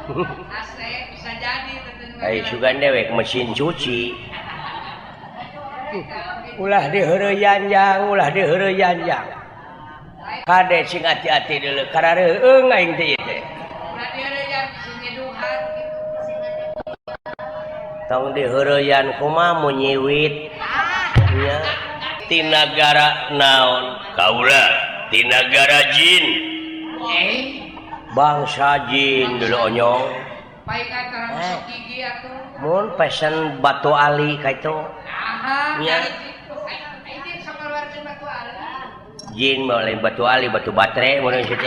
bisa jadi sugan dewek mesin cuci ulah diheureuyang kade sing hati-hati deuleu karareueung aing teh ieu teh tong diheureuyang kumaha mun nyiwit nya ti nagara naon kaula ti nagara jin bangsa jin dulu onyong mun pesen Batu Ali kaitu nya jin mulai Batu Ali Batu Batre mun teh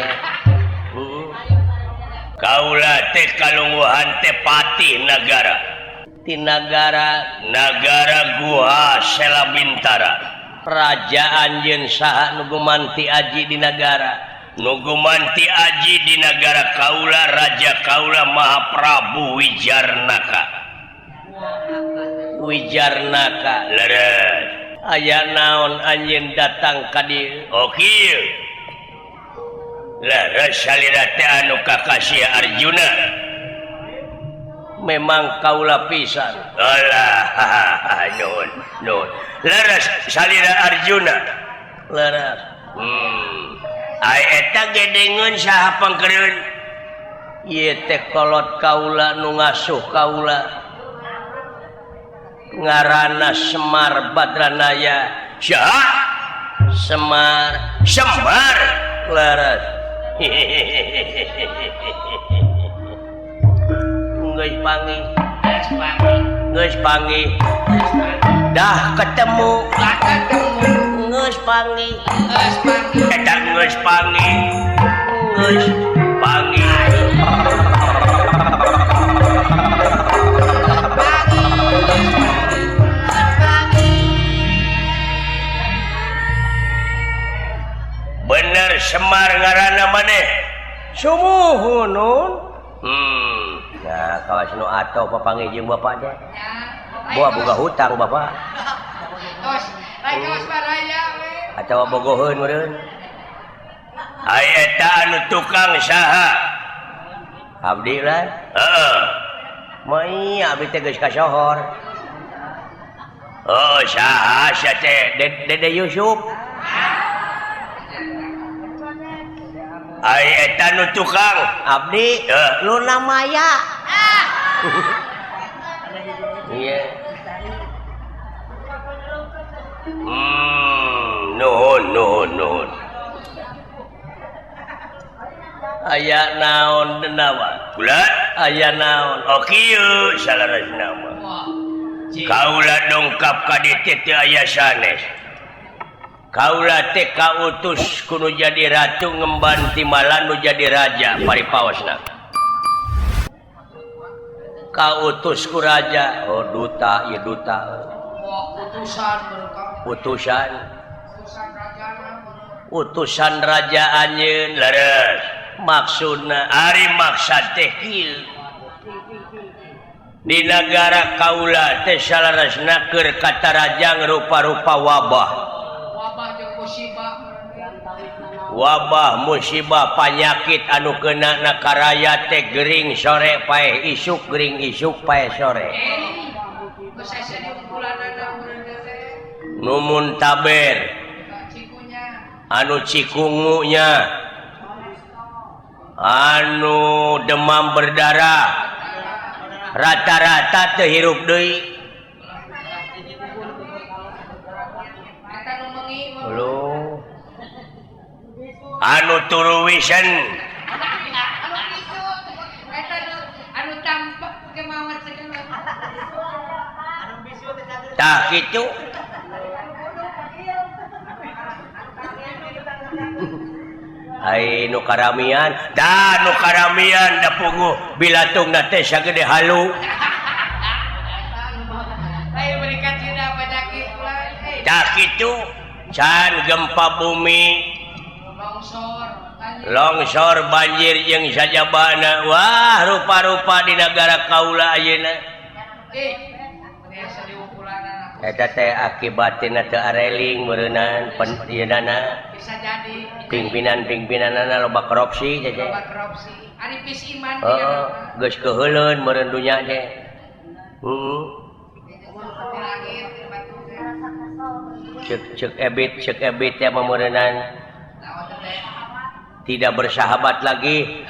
kaula teh kalungguhan teh patih nagara ti nagara Guha Sela Bintara kerajaan jeung saha nu gumanti aji di negara nugumanti aji di negara kaula Raja Kaula Mahaprabu Wijarnaka leres aya naon anjeun datang ka dieu kieu leres salira teh anu kakasih Arjuna memang kaula pisan alah nun leres salira Arjuna leres eta gedengeun saha pangkereun ieu teh kolot kaula nu ngasuh kaula ngaranna Semar Badranaya Semar leres geus panggih dah ketemu geus panggih eta geus panggih bener Semar ngaranna maneh sumuhun nun nah kawas nu atau papanggih jeung bapak teh boga hutang bapak atawa bogoheun meureun ai eta anu tukang saha abdi lah mai abdi teh geus kasohor saha sia teh Dede Yusuf ai eta nu tukang abdi Luna Maya iya nuhun aya naon denawa bulan aya naon kieu salarasna mah kaula dongkap ka dieu teh aya sanes kaula teh kautus kudu jadi ratu ngemban timbalan nu jadi raja paripaosna kautus ku raja duta ieu duta utusan raja anjeun leres maksudna ari maksad teh kieu di negara kaula teh salarasna keur katarajang rupa-rupa wabah musibah panyakit anu kena na karaya teh gering sore paeh isuk gering isuk paeh sore numun taber anu cikungunya anu demam berdarah rata-rata teu hirup deui anu turu wisen anu tampak kemawat segala tah kitu ai nu karamian da punguh bilatungna teh sagede halu ai berikan cina penyakit tah kitu can gempa bumi longsor banjir jeung sajabana wah rupa-rupa di negara kaula ayeuna eta teh akibatina teu areling meureunana ieu bisa jadi pimpinan-pimpinanana loba korupsi Arifis iman geus keheuleun meureun dunya ge. Cek ebit ya memerenan tidak bersahabat lagi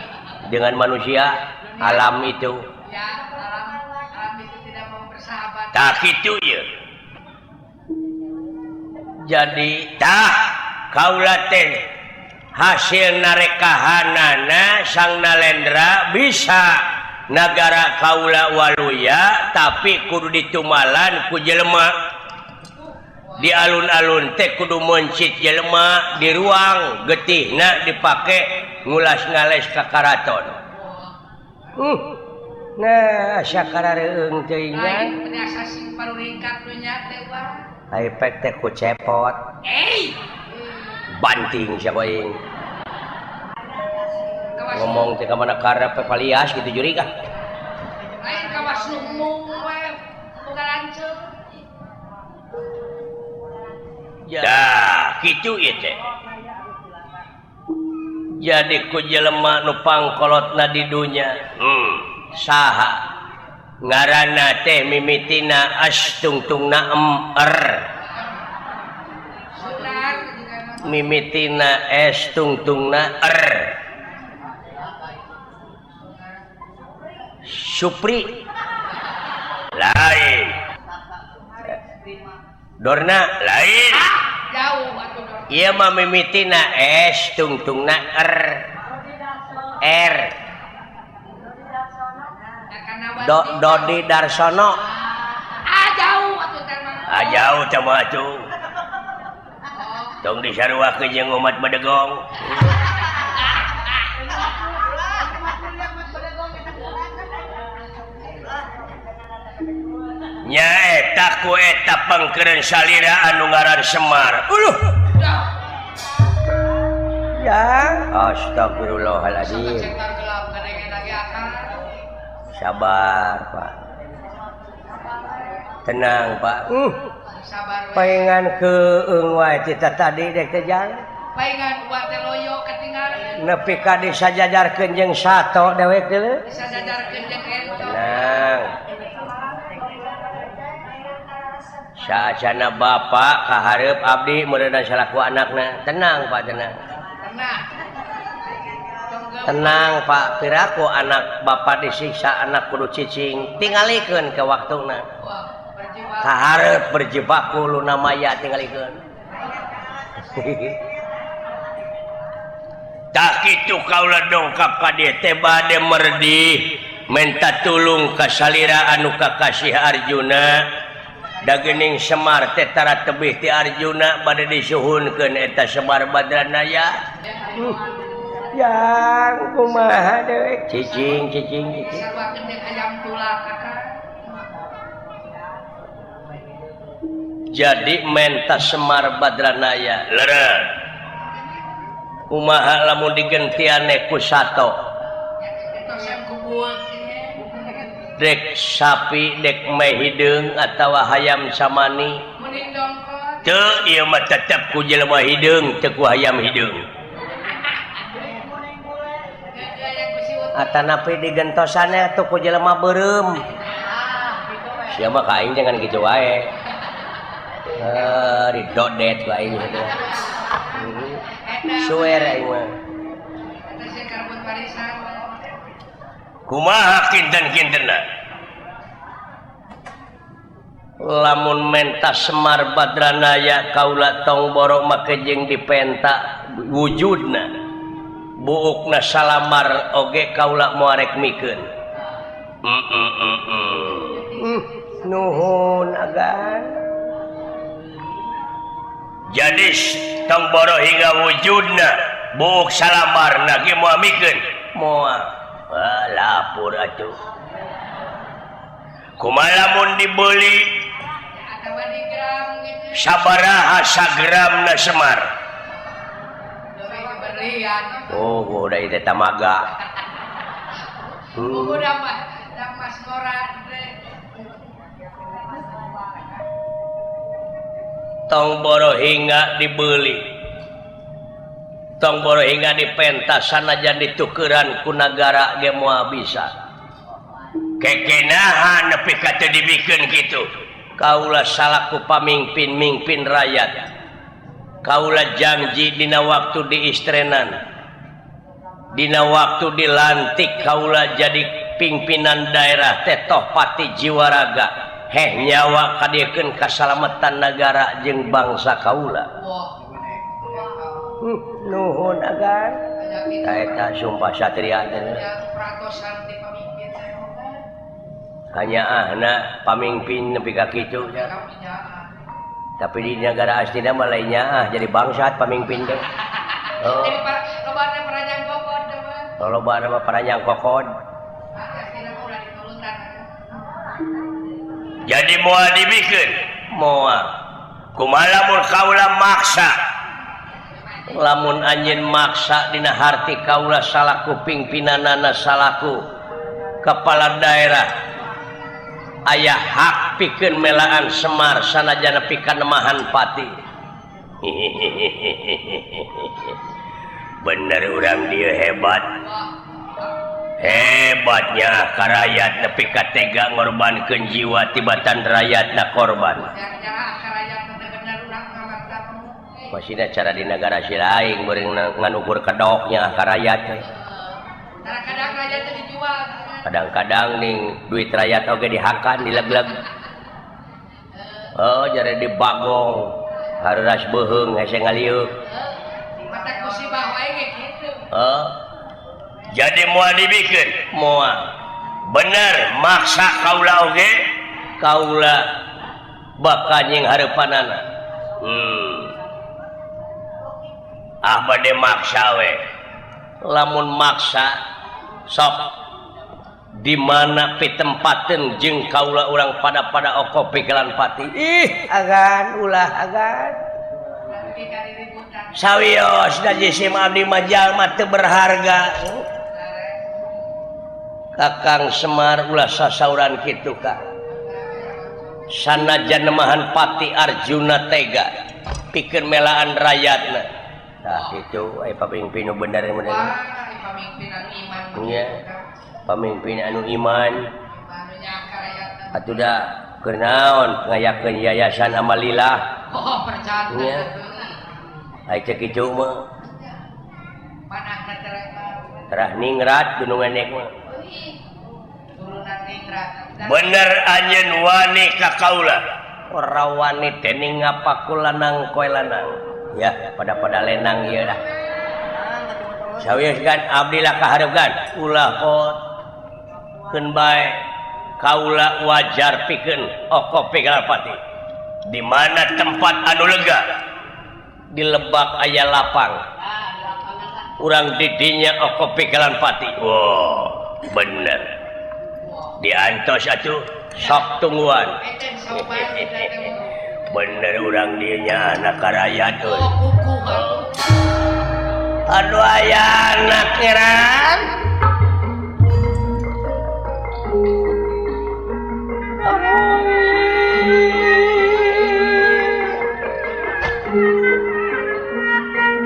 dengan manusia alam itu. Ya, alam itu tidak mau bersahabat. Tak gitu ya. Jadi tah kaula teh hasil narekahanana sang Nalendra bisa nagara kaula waluya tapi kudu ditumalan ku jelema. Di alun-alun teh kudu mencit jelema di ruang getihna dipake ngulas ngales ka karaton. Nah, sakarareung teuing Lain penasa sing paruringkat dunya teh wah. Efek teh ku cepot. Banting siapa yang ngomong teh ka mana karep palias gitu juri kah? Lain kawas lumung we bukan lanceuk. Dah, kitu ieu teh. Jadi ku jelema nu pangkolotna di dunya. Saha? Ngaranna teh mimitina astungtungna mimitina estungtungna Supri. Lain. Dorna lain. Jauh atuh dor. Ieu mah mimitina S tungtungna R. Dodi Darsono. Jauh atuh teh mah. Jauh teh mah atuh. Tong disaruakeun jeung umat Bedegong. Nyaeta ku eta pangkeureun salira anu ngaran Semar. Ya, astagfirullahaladzim. Sabar, Pak. Tenang, Pak. Paingan keung wae kita tadi dek teh jang. Paingan uat teh loyo ketinggalan. Nepi ka disajajarkeun jeung sato dewek teh. Disajajarkeun jeung ento. Tenang. Saacana bapak kahareup abdi meureunna salaku anakna. Tenang, Pak, tenang. Tenang, Pak. Piraku anak bapak disiksa, anak kudu cicing. Tingalikeun ke waktuna. Kahareup berjibaku luna maya tingalikeun. Tak kitu kaula dongkap ka dieu teh bade merdi menta tulung ka salira anu kakasih Arjuna. Dagening Semar teh tara tebih ti Arjuna bade disuhunkeun eta Semar Badranaya. Yang kumaha dewe cicing. Sarwakeun teh ayam tulak kakak. Jadi menta Semar Badranaya leureuh. Kumaha lamun digentiane ku sato? Tos yang kubul. Dek sapi, dek meh hideung atawa hayam samani. Mending dongkot. Teu ieu mah tetep ku jelema hideung, teu ku hayam hideung. Atanapi digentosannya tuh ku jelema beureum. Sia mah ka aing jangan kitu wae. Didodet ku aing teh. Suwer aing mah. Eta sih karbon warisan. Kumaha kinten-kintenna? Lamun menta Semar Badranaya kaula tong borok make jeung dipenta wujudna. Buukna salamar oge kaula moarek mikeun. Nuhun agan. Jadi tong borok hingga wujudna buuk salamarna ge moal mikeun. Moal. Lapor atuh. Kumaha lamun dibeli Atawa di gram gitu. sabaraha sagramna Semar? Berian. Oh, udah itu tamaga. Udah mas ngora. Tong boro hingga dibeli. tongboro hingga di pentas sanajan ditukeran ku nagara ge moal bisa kekenahan nepi ka teu dibikeun kitu kaula salaku pamimpin rakyat kaula janji dina waktu diistrenan dina waktu dilantik kaula jadi pimpinan daerah teh pati jiwa raga heh nyawa kadiekeun kasalamatan negara jeung bangsa kaula nuhun agan eta sumpah satria hanya ahna pamimpin nepi ka kitu tapi di negara astina mah lainnya jadi bangsat pamimpin teh loba mah paranjang kokod jadi moal dibikeun moal kumaha lamun kaula maksa lamun anjeun maksa dina harti kaula salaku pimpinanana salaku kepala daerah aya hak pikeun melaan Semar sanajan nepi ka nemahan pati bener urang dieu hebatnya ka rakyat nepi ka tega ngorbankeun jiwa tibatan rakyatna korban masihna cara di negara si lain beureung nganukur kedoknya ka rakyat kadang-kadang rakyat teh dijual kadang-kadang ning duit rakyat oge dihakan dilegleg jare dibagong hareras beuheung hese ngaliuk matak musibah wae ge kitu jadi moal dibikeun moal bener maksa kaula oge kaula bakal nying hareupanana bade maksa we lamun maksa sok di mana pitempaten jeung kaula urang pada okopi kelan pati agan ulah agan sawios da jisim abdi majal mah teu berharga Kakang Semar ulah sasauran kitu ka sanajan nemahan pati Arjuna tega pikeun melaan rakyatna tah kitu aya pamimpin nu bener pamimpin anu iman pamimpin anu iman atuh da keur naon ngayakeun yayasan Amalillah percaya ai cek kitu mah panahna terah ningrat gunung enek mah turunan ningrat bener anjeun wani ka kaula ora wani teh ningapakul lanang koe lanang ya pada lenang ieu dah sawios gan abdi lah kahareugan ulah pot keun bae kaula wajar pikeun okopi Galapati di mana tempat anu lega di Lebak aya lapang urang didinya okopi Galapati bener diantos atuh sok tungguan bener urang dieu nya anak rakyat aduh aya anak kiran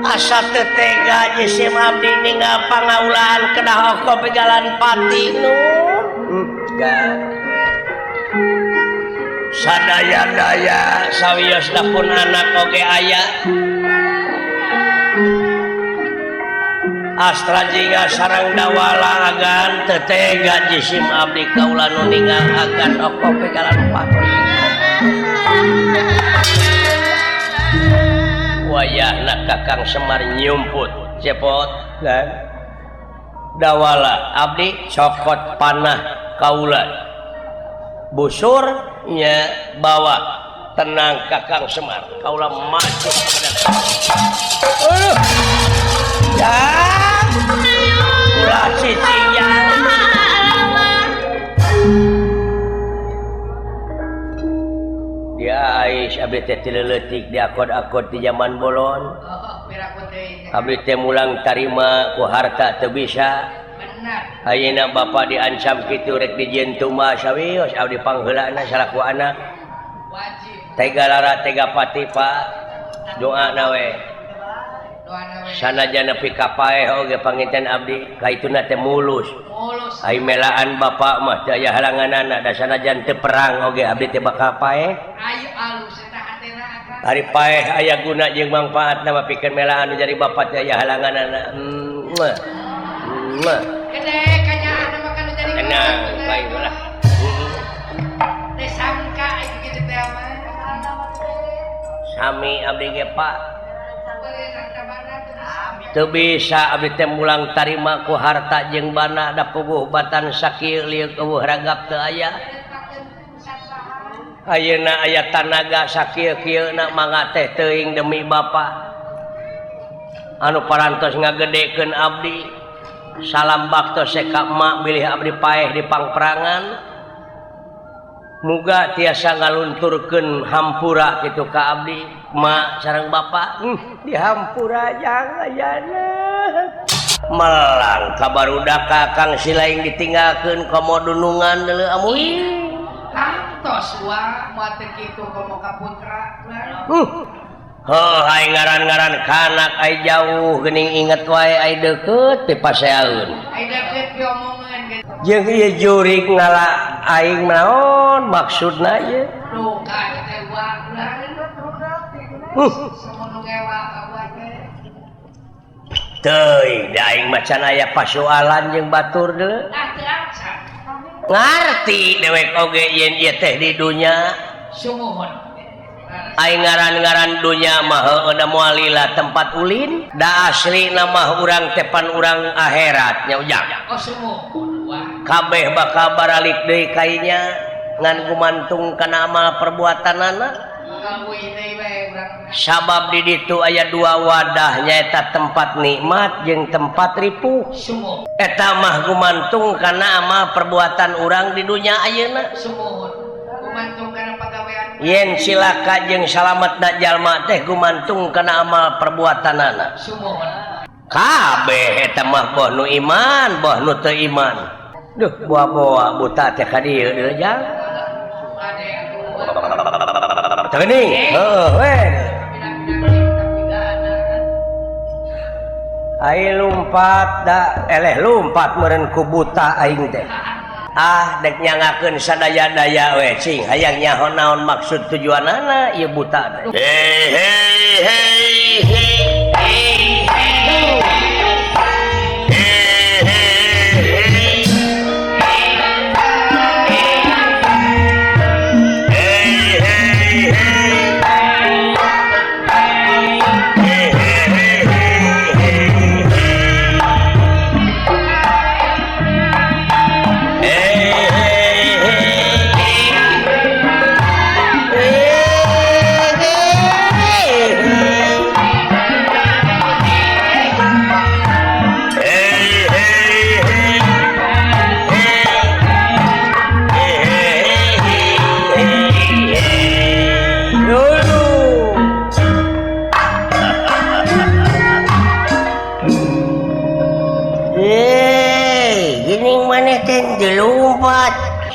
asa teu tega jisim abdi ninggal pangaulaan kedah okopi Galapati nu sadaya-daya sawios dapun anak oge aya astra jingga sareng dawala agan teu tega jisim abdi kaula nu ninggal agan okopi Galapati wayahna Kakang Semar nyumput cepot kan dawala abdi cokot panah kaula busur nya bawa tenang Kakang Semar kaula maju ya ulah cicinya dia ais abdi teh tileutik diakod-akod di zaman bolon abdi teh mulang tarima ku harta teu bisa ayeuna bapa diancam kitu rek dijentu mah sawios abdi pangheulana salaku anak wajib tega lara tega pati Pak doana we sanajan nepi ka paeh oge panginten abdi kaituna teh mulus ai melaan bapak mah teu aya halanganana da sanajan teu perang oge abdi teh bakal paeh ayo alus eta hatena akang ari paeh aya guna jeung mangpaatna mah pikeun melaan jadi bapak teh aya halanganana gede kanyaan mah kan jadi tenang bae ulah teh sangka kitu teh mah sami abdi ge Pak teu bisa abdi teh mulang tarima ku harta jeung bana da puguh batan sakieu lieu eueuh ragap teu aya ayeuna aya tanaga sakieu-kieuna mangga teh teuing demi Bapa anu parantos ngagedekeun abdi salam baktos ka emak bilih abdi paeh di pangperangan muga tiasa ngalunturkeun hampura kitu ka abdi mak sareng Bapa dihampura jang ayana melang kabarudak kakang silaing ditinggalkeun komo dunungan deuleu amuy kantos wa moal teh kitu komo ka putra hai ngaran-ngaran kanak ai jauh geuning inget wae ai deukeut ti paseaeun ai deukeut diomongeun jeung ieu jurig ngala aing naon maksudna ieu tuh ka teh wa semono gewa ka wa teh teuing da aing macan aya pasoalan jeung batur deuleu ngarti dewek oge yen ieu teh di dunya sumuhun aing ngaran-ngaran dunya mah heueuna moal lila tempat ulin da asli mah urang teh pan urang akhirat nya ujang oh sumuhun wa kabeh bakal baralik deui kainya ngan gumantung kana amal perbuatanana sabab di ditu aya dua wadah nyaeta tempat nikmat jeung tempat ripuh eta mah gumantung kana amal perbuatan urang di dunya ayeuna sumuhun gumantung kana pagawean yen silaka jeung salametna jalma teh gumantung kana amal perbuatanana sumuhun kabeh eta mah boh nu iman boh nu teu iman duh boa-boa buta teh ka dieu deuleu jang teuning we ai lumpat da eleh lumpat meureun ku buta aing teh dek nyangakeun sadaya-daya we cing hayang nyaho naon maksud tujuanana ieu buta teh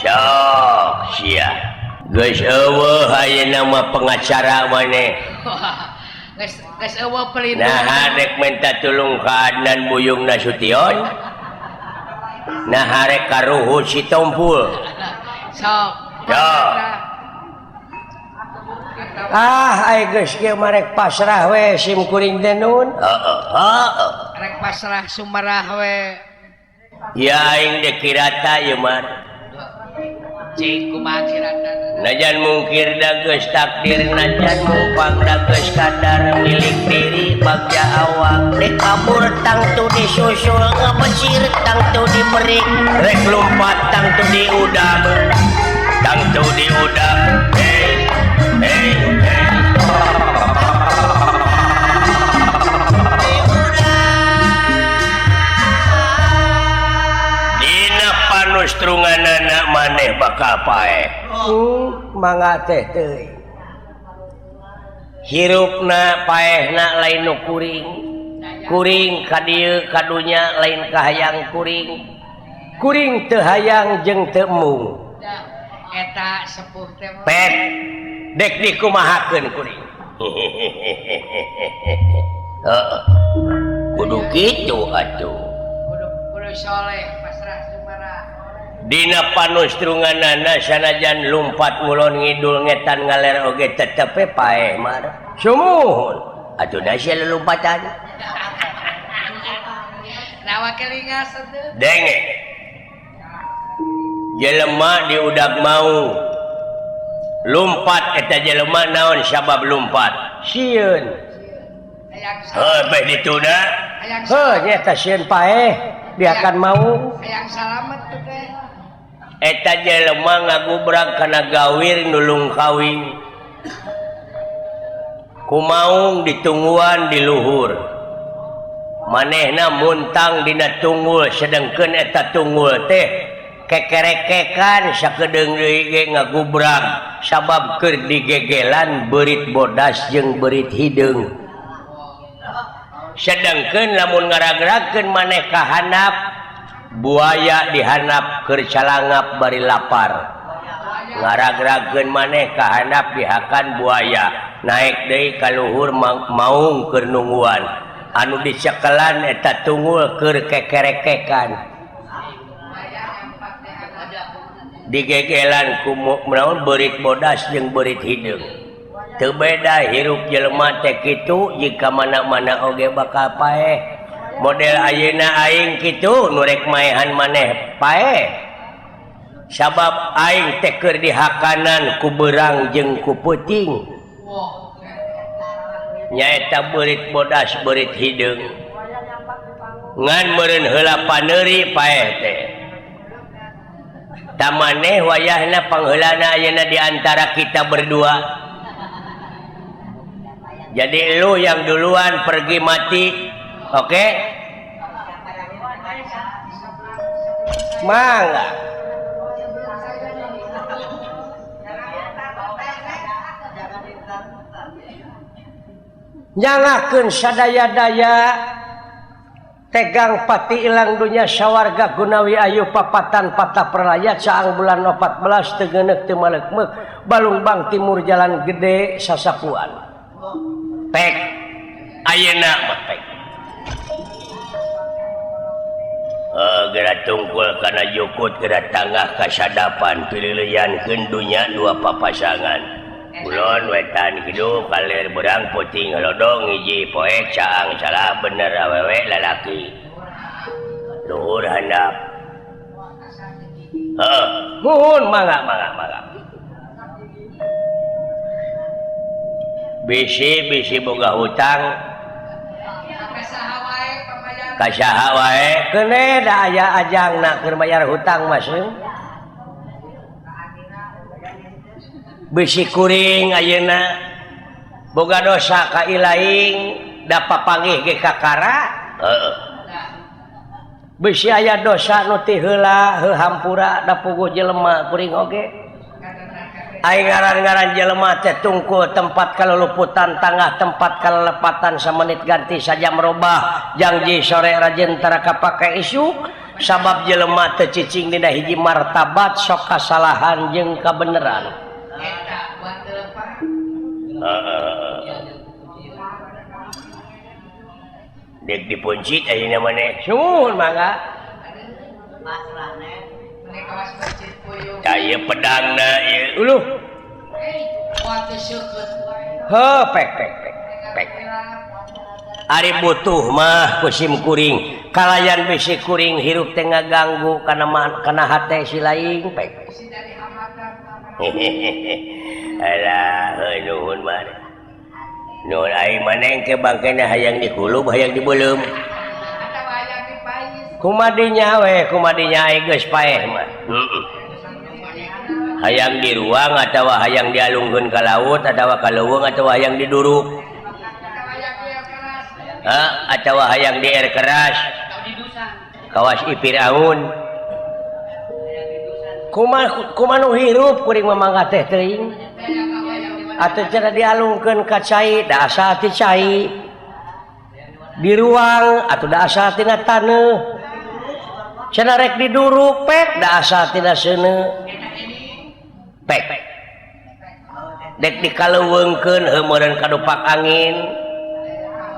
sok sia geus eueuh ayeuna mah pengacara maneh geus eueuh pelindung nah dek minta tulung ka Adnan Buyung Nasution nah harek ka Ruhut Sitompul sok ai geus kieu marek pasrah we sim kuring denun rek pasrah sumarah we ya aing dekirata ieu mah cing kumaha kiratan najan mungkir da geus takdir najan mumpang da geus kadar milik diri bagja awak dek kabur tangtu disusul ngabecir tangtu dimerik rek lompat tangtu diudang tangtu diudang hey strunganana maneh bakal paeh mangga teh teuing hirupna paehna lain nu kuring ka dieu ka dunya lain ka hayang kuring teu hayang jeung teu mung eta sepuh teh pet dek dikumahakeun kuring heeh kudu gitu atuh kudu soleh pasrah sumara dina panustrunganana sanajan lumpat ngulon ngidul ngetan ngaler oge tetep paeh mar sumuhun atuh da sia lelumpatan nawa kelingas atuh denge jelema diudag mau lumpat eta jelema naon sabab lumpat sieun heuh beh dituna heuh nya eta sieun paeh dia akan mau hayang salamet tuh teh eta jelema ngagubrak kana gawir nulung kawin kumaung ditungguan di luhur manehna muntang dina tunggul sedengkeun eta tunggul teh kekerekekan sakedeung deui ge ngagubrak sabab keur digegelan beurit bodas jeung beurit hideung sedengkeun lamun ngaragrakeun maneh ka handap buaya dihandap keur calangap bari lapar ngaragrakeun maneh ka handap dihakan buaya naik deui ka luhur maung keur nungguan anu dicekelan eta tunggul keur kekerekekan digegelan ku naon beurit bodas jeung beurit hideung teu beda hirup jelema teh kitu jika mana-mana oge bakal paeh model ayeuna aing kitu nu rek maehan maneh paeh sabab aing teh keur dihakanan ku beurang jeung ku peuting nyaeta beurit bodas beurit hideung ngan meureun heula paneuri paeh teh tamaneh wayahna pangheulana ayeuna di antara kita berdua jadi lu yang duluan pergi mati oke mangga nyangakeun sadaya-daya tegang pati ilang dunya sawarga gunawi ayu papatan patah perlayat saang bulan 14 teu geuneuk teu malekmeuk balungbang timur jalan gede sasapuan pek ayeuna mah pek geura tungkul kana jukut geura tangah kasadapan pililiankeun dunya dua papasangan kulon wetan kidu kalir berang puting halodong hiji poek caang salah bener awewe lalaki luhur handap nuhun mangga bisi boga hutang kasaha wae keune da aya ajangna keur bayar hutang mas bisi kuring ayeuna boga dosa ka ilaing da papanggih ge kakara bisi aya dosa nu ti heula heuh hampura da puguh jelema kuring oge aing ngaran-ngaran jelema teh tungkul tempat kaluluputan tangah tempat kalelepatan samenit ganti saja merubah janji sore rajin tara kapake isuk sabab jelema teu cicing dina hiji martabat sok kasalahan jeung kabeneran eta buat telepon dek dipuncit ayeuna maneh suhun mangga mereka was bercit puyuh aya pedangna ieu uluh waktu syukur heuh pek ari butuh mah kusim kuring kalayan bisi kuring hirup teh ngaganggu kana hate si laing pek dari hambatan alah nuhun mah nuhun aing maneh ke bangkena hayang dikulub hayang dibeulem atau hayang dipais kumadinya aing geus paeh mah hayang di ruang atawa hayang dialungkeun ka laut atawa ka leuweung atawa hayang diduruk atawa hayang di air keras kawas ipir angun kumaha nu hirup kuring mamangga teh teuing atuh cenah dialungkeun ka cai da asa ti cai di ruang atuh da asa tina taneuh cenah rek diduruk pek da asa tina seuneu pek dek dikaleuweungkeun heuh meureun kadupak angin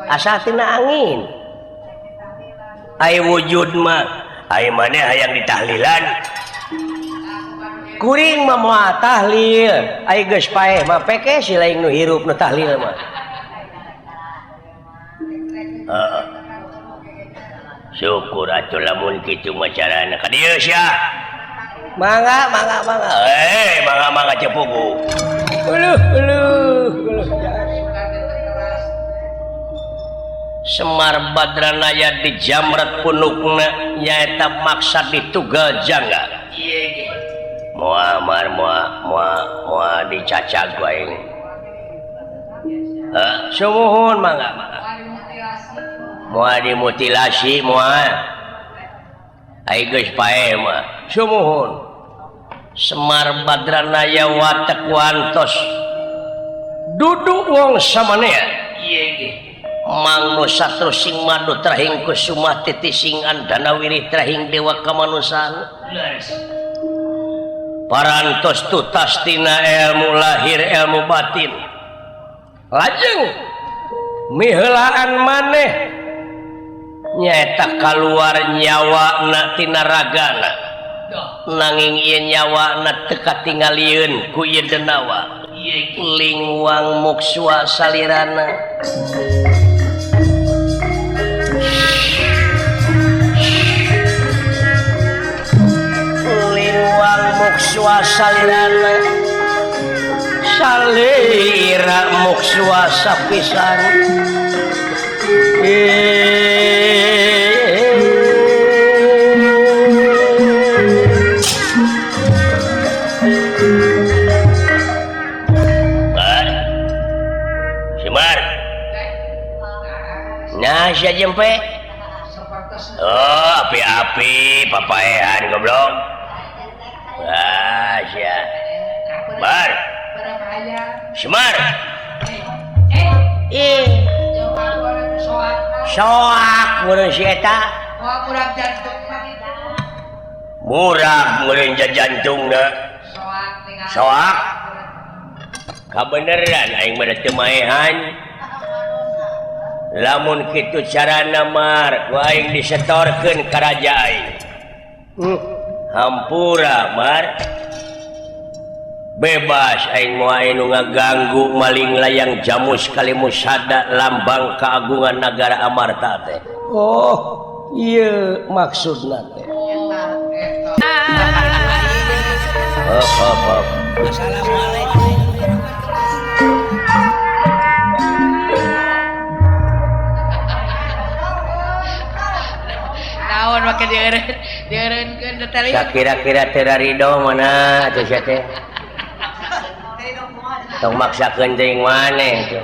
asa tina angin ai wujud mah ai maneh hayang ditahlilan kuring mah moal tahlil ai geus paeh mah peke si lain nu hirup nu tahlil mah syukur atuh lamun kitu mah carana ka dieu sia mangga mangga cepuku Semar Badranaya di jamrat punukna nyaeta maksad ditugal jangga moal dicacag wae sumuhun mangga moal dimutilasi moal ai geus paeh mah sumuhun Semar Badranaya watek wantos duduk wong samanea Mangno satru sing madu trahing kusumah titi sing andana wirih trahing dewa kamanusan parantos tutas tina ilmu lahir ilmu batin lajeng miheulaan maneh nyaeta kaluar nyawana tina ragana nanging ieu nyawana teu katingalieun ku ieu denawa lingwang mukswa salirana mukswa salirana salira mukswa sapisan Semar nah sia jempe oh api-api papaehan goblok sia Bar Semar soak meureun si eta murah meureun jantungna soak kabeneran aing mah teu maehan lamun kitu carana mar ku aing disetorkeun ka raja aing hampura mar bebas aing moal anu ngaganggu maling layang jamus kalimus sada lambang keagungan negara Amarta teh oh ieu maksudna teh assalamualaikum naon make dieureunkeun detali kira-kira teu ridho mana atuh sia teh tong maksakeun teuing maneh tuh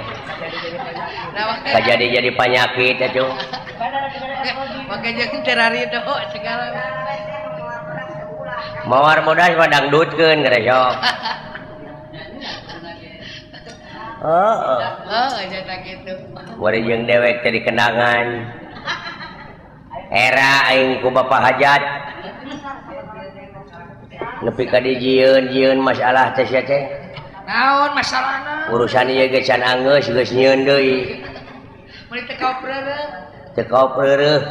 kajadi jadi penyakit atuh make jeung teu ridho segala mawar bodas mah dangdutkeun gara sok jadi gitu bari jeung dewek teh dikenangan era aing ku bapa hajat nepi ka dijieun masalah teh sia teh naon masalahna urusan ieu ge can anggeus geus nyieun deui meuli teu kapreureut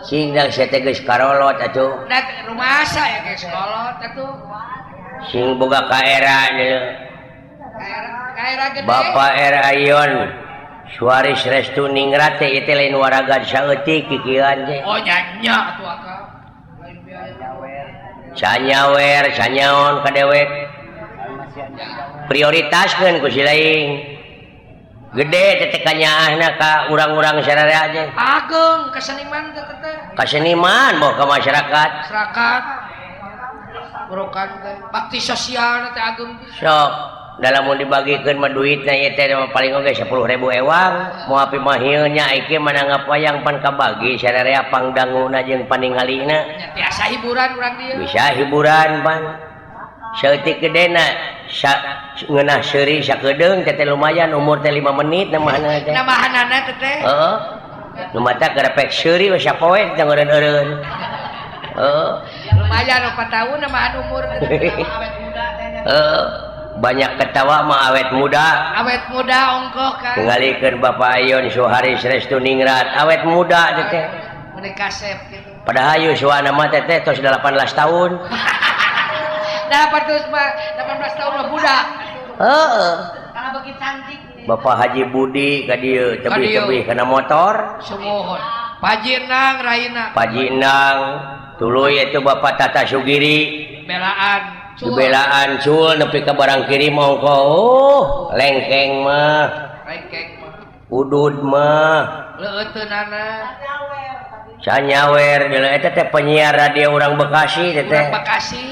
sing da sia teh geus karolot atuh da rumasa ya geus kolot atuh sing boga ka era gede Bapak era ayeun Suaris Restu Ningrat teh ieu lain waragan saeutik kikieuan teh oh nya atuh akang canyawer canyaon ka dewek prioritaskeun ku si lain gede teh kanyaahna ka urang-urang sararea aja ageng ka seniman teh ka seniman bawa ka masyarakat burokan teh bakti sosial teh ageng sok dalam mau dibagikeun mah duitna ieu teh paling oge 10.000 ewang moal api mah hieu nya iki manangap wayang pan kabagi sararea pangdanguna jeung paningalina biasa hiburan urang dieu bisa hiburan pan saeutik gedena ngeunah seuri sakedeung teh lumayan umur teh 5 menit namahna teh namahanana teh heeh nu mata garepek seuri we sapoe teh ngeureun-eureun lumayan 4 tahun namahan umur teh awet muda teh banyak ketawa mah awet muda ongkoh kan ngalikeun Bapak Ayon Suharis Restu Ningrat awet muda teh menikah sep gitu padahal hayu suana mah teh tos 18 tahun dapat terus 18 tahun mah budak heeh karena begitu cantik Bapak Haji Budi ka dieu tebih-tebih kana motor sumuhun Pajinang Raina Pajinang tuluy itu Bapak Tata Sugiri belaan cul nepi ka barang kiri mongko lengkeng mah udud mah leuteunana sanyawer geuleuh eta teh penyiar radio urang Bekasi teh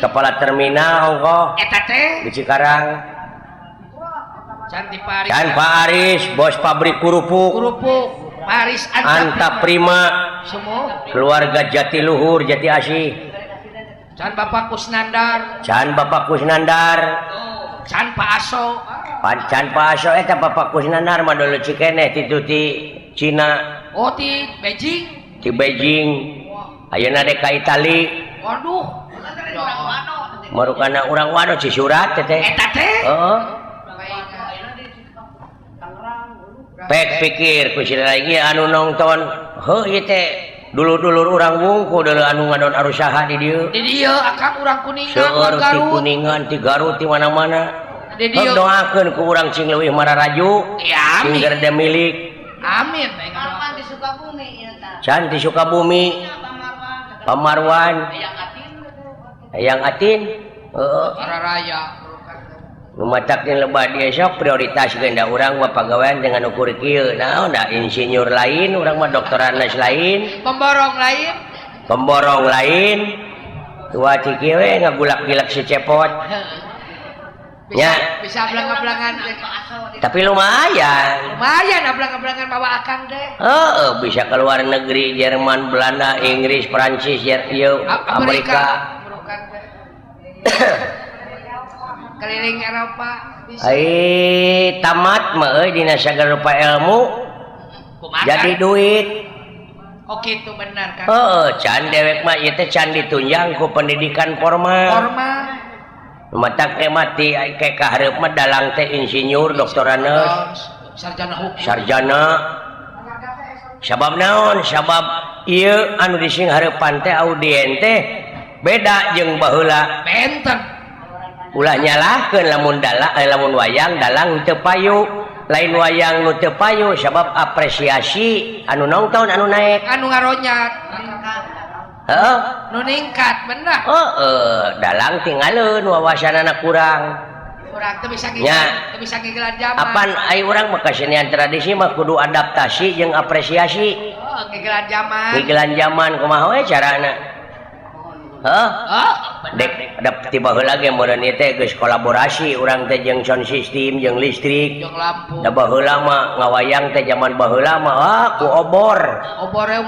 kepala terminal ongko eta teh di Cikarang Can Pak Aris bos pabrik kerupuk Paris Anta Prima keluarga Jatiluhur Jati Asih Can Bapak Kusnandar Can Bapak Kusnandar Can Pak Aso Can Pak Aso eta Bapak Kusnandar mah dulu cikeneh ti Cina ti Beijing ti Beijing ayeuna dek ka Itali waduh marukana urang wano Cisurat teh eta teh heeh pek pikir ku cenah lagi anu nonton heuh ieu teh dulur-dulur urang wungku dulu anu ngadon arusaha di dieu akang urang Kuningan seueur ti Kuningan ti Garut ti mana-mana doakeun ku urang cing leuwih mararaju cing gerde milik amin di Sukabumi can di Sukabumi Pamarwan Hayang Atin heeh Raya Numatakkeun lebah dia sok prioritas genda urang mah pagawean dengan ukur kieu naon da insinyur lain urang mah doktoranas lain pemborong lain tua ti kieu we ngagulak-gilak si cepot nya bisa belang-belangan tapi lumayan belang-belangan bawa akang deh heeh bisa ke luar negeri Jerman Belanda Inggris Prancis Amerika keliling Eropa bisa. Tamat mah euy dina sagala rupa ilmu jadi duit. Oh gitu benar kan. Can dewek mah ieu teh can ditunjang ku pendidikan formal. Matak teh mati ke kahareup mah dalang teh insinyur, doktoraneus, sarjana. Sabab naon? Sabab ieu anu dising hareupan teh audien teh beda jeung baheula. Benten. Ulah nyalahkeun lamun wayang dalang teu payu lain wayang nu teu payu sabab apresiasi anu nongton anu naek anu ngaronyat heeh nu ningkat bener dalang tinggalin wawasanana kurang teu bisa ngigelan zaman apan ai urang mah kasenian tradisi mah kudu adaptasi jeung apresiasi ngigelan zaman kumaha we carana dek tiba heula ge modern ieu teh geus kolaborasi urang teh jeung sound system jeung listrik jeung lampu da baheula mah ngawayang teh zaman baheula mah ku obor we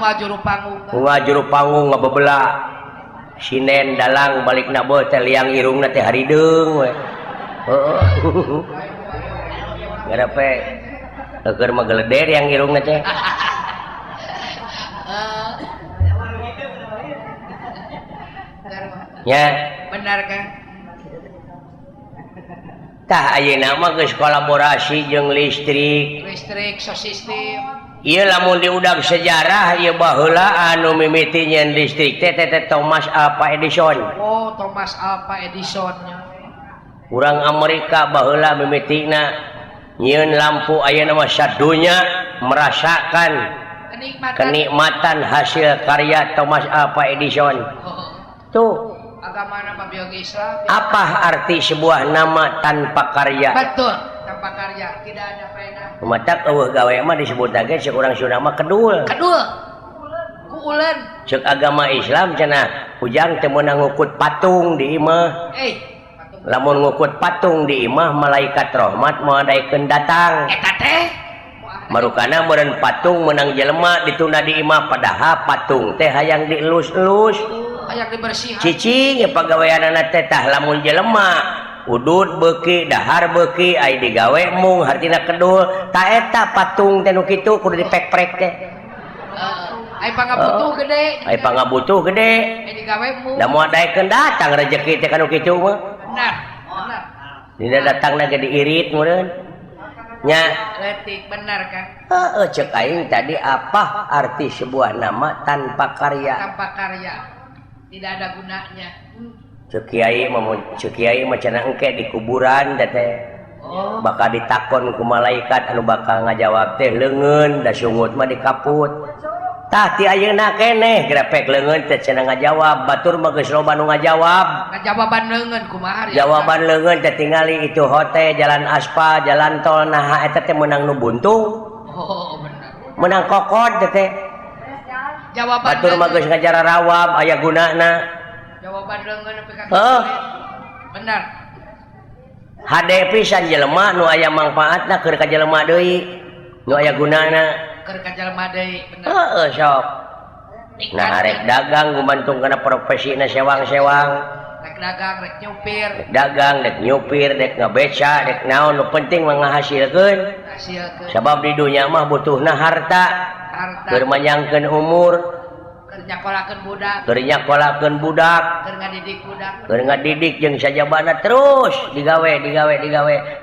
ngajuru panggung ngabebelah sinen dalang balikna beuh teh liang irungna teh harideung we heeh ngarepe keur mah geleder yang irungna teh ya benar kan tah ayeuna mah geus kolaborasi jeung listrik sound system ieu lamun diudag sejarah ieu baheula anu mimiti nyeun listrik teh Thomas Alva Edison Thomas Alva Edison nya urang Amerika baheula mimitina nyieun lampu ayeuna mah sadunya merasakan kenikmatan hasil karya Thomas Alva Edison tuh agamana mah biologi Islam apa arti sebuah nama tanpa karya betul tanpa karya tidak ada faedah matak eueuh gawe mah disebutake ceuk urang Sunda mah kedul ku uleun ceuk agama Islam cenah ujang teu meunang ngukut patung di imah lamun ngukut patung di imah malaikat rahmat moal daekeun datang eta teh marukana meureun patung meunang jelema ditunda di imah padahal patung teh hayang dielus-elus hayang dibersihan cicing ya pagaweanana teh tah lamun jelema udud beuki dahar beuki ai digawe mung hartina kedul ta eta patung teh nu kitu kudu dipek-prek teh ai pangabutuh gede ai digawe mung da moal daekeun datang rezeki teh kanu kitu mah benar Dina datang lagi diirit meureun. Nya Letik benar kan? cek aing tadi apa arti sebuah nama tanpa karya? Tanpa karya. Tidak ada gunanya. Cek kiai mah cenah engke di kuburan da teh. Oh, Bakal ditakon ku malaikat anu bakal ngajawab teh leungeun da sungut mah dikaput. Tah ti ayeuna keneh grepek leungeun teh cenah ngajawab, batur mah geus loba nu ngajawab. jawaban leungeun kumaha ya? Jawaban leungeun teh tingali itu hote jalan aspal, jalan tol naha eta teh meunang nu buntung, Oh, benar. meunang kokod teh. Jawaban Batur mah geus ngajara rawab aya gunana. Jawaban leungeun nepi ka Heuh. Benar. Hade pisan jelema nu aya mangpaatna keur ka jelema deui, nu aya gunana. Keur ka jalma deui, benar. Heeh sok. Nah arek dagang gumantung kana profesina sewang-sewang. Rek dagang, rek nyupir, Dek dagang, dek nyupir, dek ngabeca, dek naon nu penting mah ngahasilkeun. hasilkeun Sabab di dunia mah butuhna harta, harta, keur manyangkeun umur, keur nyakolakeun budak, keur nyakolakeun budak, keur ngadidik budak. keur ngadidik jeung sajabana terus digawe.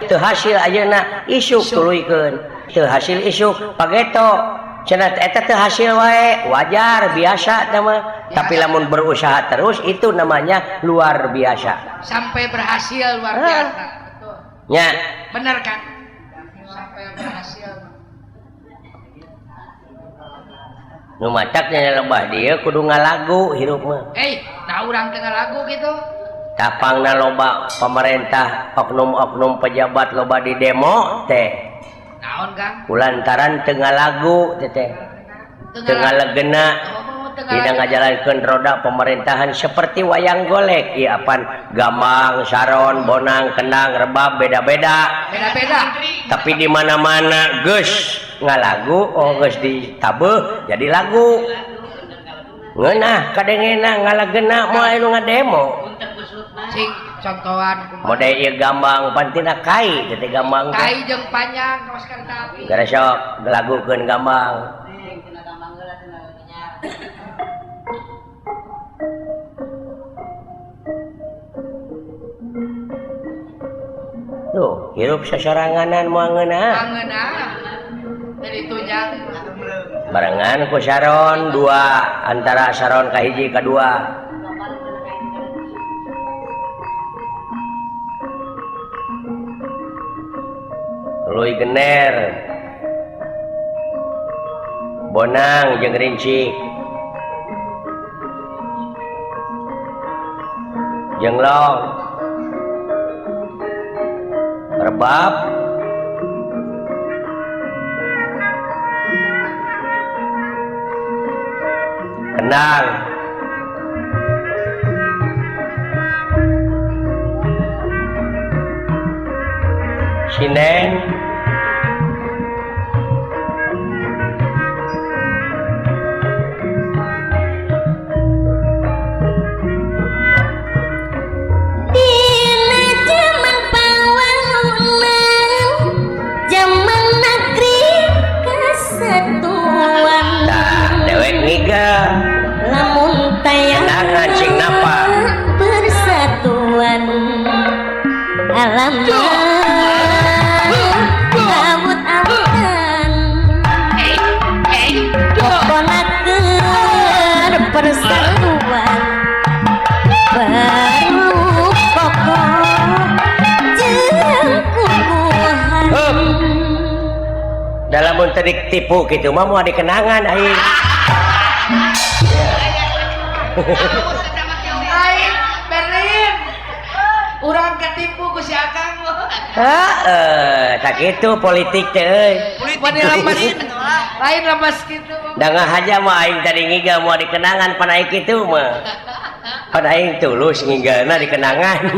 Teu hasil ayeuna isuk tuluykeun. Teu hasil isuk pageto. Cenah eta teu hasil wae, wajar biasa teh mah. Tapi lamun berusaha terus itu namanya luar biasa. Sampai berhasil luar biasa. Betul. Nya, Benar kan? Sampai berhasil. nu macak nya lebah dieu kudu ngalagu hirup mah. Nah urang tengah lagu gitu. Tapangna loba pemerintah, oknum-oknum pejabat loba di demo teh. Naon Kang? Kulantaran teu ngalagu teh. Teu ngalegena. Dina ngajalankeun roda pemerintahan seperti wayang golek. Ieu apan gambang, saron, bonang, kendang, rebab beda-beda. Beda-beda. Tapi di mana-mana geus ngalagu, geus ditabeuh jadi lagu. Ngeunah kadengena ngalegena moal anu ngademo. Sing contohan Mode ieu gambang pantina kai teh gambang teh. kai jeung panjang kawas kereta api. Gara sok ngalagukeun gambang. Tuh, hirup sasoranganan moal ngeunah. Pangeuna. Dari tunjang. Barengan ku saron dua antara saron kahiji kadua. Luy gener. Bonang jeung rincik. Jenglong. Rebab. Kendang. Sineng. Dalam terik tipu gitu mah mau dikenangan aing. Aing Berlin. Urang ketipu ku si Akang. Tak gitu politik teh euy. Lain lemes gitu. Da ngahaja mah aing tadi ngiga mau dikenangan pan aing kitu mah. Pan aing tulus ngigana dikenangan.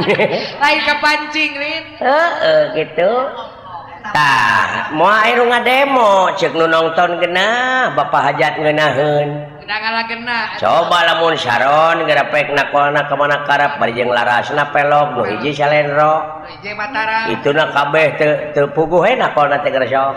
Lain kepancing, Rin. Gitu. Tah, moal anu ngademo ceuk nu nongton geunah, bapak hajat ngeunaheun. Udah ngalagena. Coba lamun saron grepek nakolna ka mana karep bari jeung larasna pelog nu hiji salendro. Hiji Mataram. Ituna kabeh teu puguh he nakolna teh geus sok.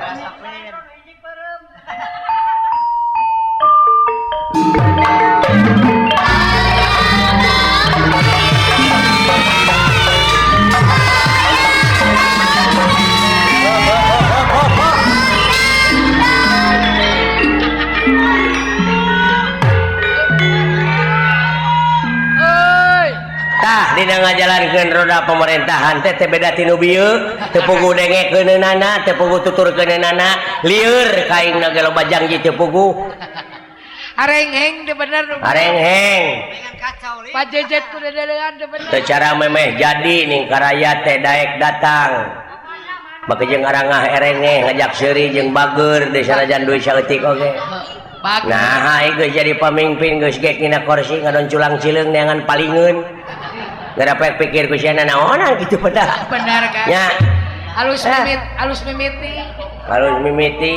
dina ngajalankeun roda pemerintahan teh beda tinu bieu teu pugu dengekeunana teu pugu tuturkeunana lieur kaingna ge loba janji teu pugu Arengheng teh bener. arengheng Pak Jejet ku dedeungan teh bener. teu cara memeh jadi ning karaya teh daek datang maka jeung arangah erenge ngajak seuri jeung bager di sanajan duit saeutik oge. Nah, geus jadi pamimpin geus gek dina kursi ngadon culang cileung neangan palingeun. Gara pikir ku sia naonan kitu pada. Bener kan? Nya. Alus mimiti.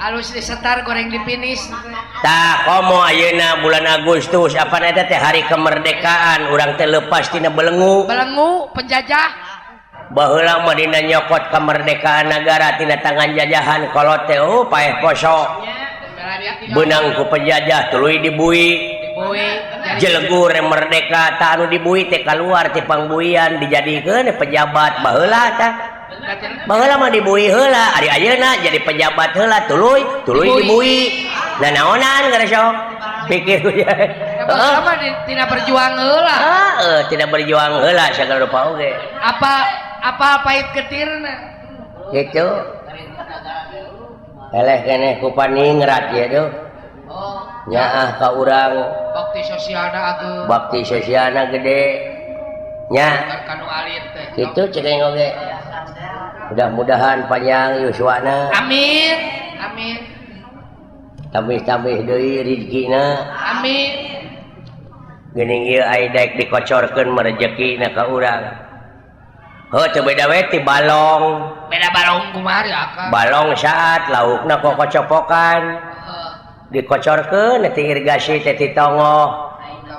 Alus disetar goreng di finish. Tah komo ayeuna bulan Agustus apa eta teh hari kemerdekaan urang teh leupas tina belenggu. Belenggu penjajah. Baheula mah dina nyokot kemerdekaan negara tina tangan jajahan kolot teh paeh poso. Beunang ku penjajah tuluy dibui. Jelegur merdeka tah anu dibui teh kaluar ti pangbuian dijadikeun pejabat baheula tah. Baheula mah dibui heula, ari ayeuna jadi pejabat heula tuluy dibui. Nah naonan gara sok? Pikir ku ya. Baheula mah tina berjuang heula. Heeh, tina berjuang heula sagala rupa oge. Apa pahit ketirna? Gitu. Eleh keneh ku paningrat ya tuh. Nyaah ka urang bakti sosialna gede nya kanu alit teh kitu ceneng oge mudah-mudahan panjang yuswana amin tambih deui rezekina amin geuning ieu aya daek dikocorkeun rezekina ka urang heuh teu beda we ti balong kumari akang balong saat laukna kok kocopokan dikocorkeun ti irigasi teh ti tongo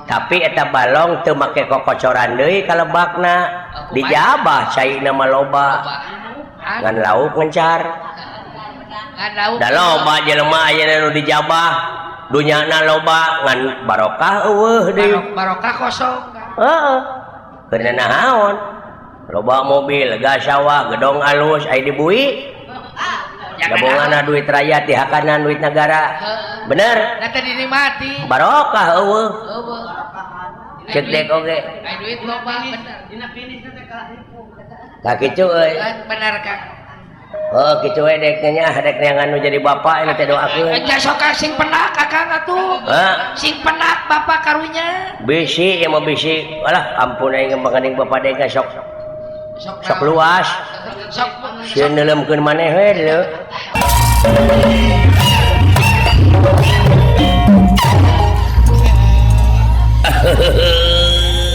tapi eta balong teu make kokocoran deui ka lebakna dijabah caina mah loba ngan lauk ngencar da loba jelema aya nu dijabah dunyana loba ngan barokah eueuh deui barokah kosong heeh keuna naon loba mobil gas sawah gedong alus aya dibui gabunganna duit rakyat dihakanan duit negara bener eta dinikmati barokah eueuh cek dek oge aya duit loba bener dina finish teh ka kitu euy bener Kang oh kitu we dek nya dek neangan nu jadi bapak ini teh doakeun nya sok sing penak Akang atuh sing penak bapak karunya bisi ya mah bisi alah ampun aing ngembangkeun bapak dek sok luas sok sieun neuleumkeun maneh we leu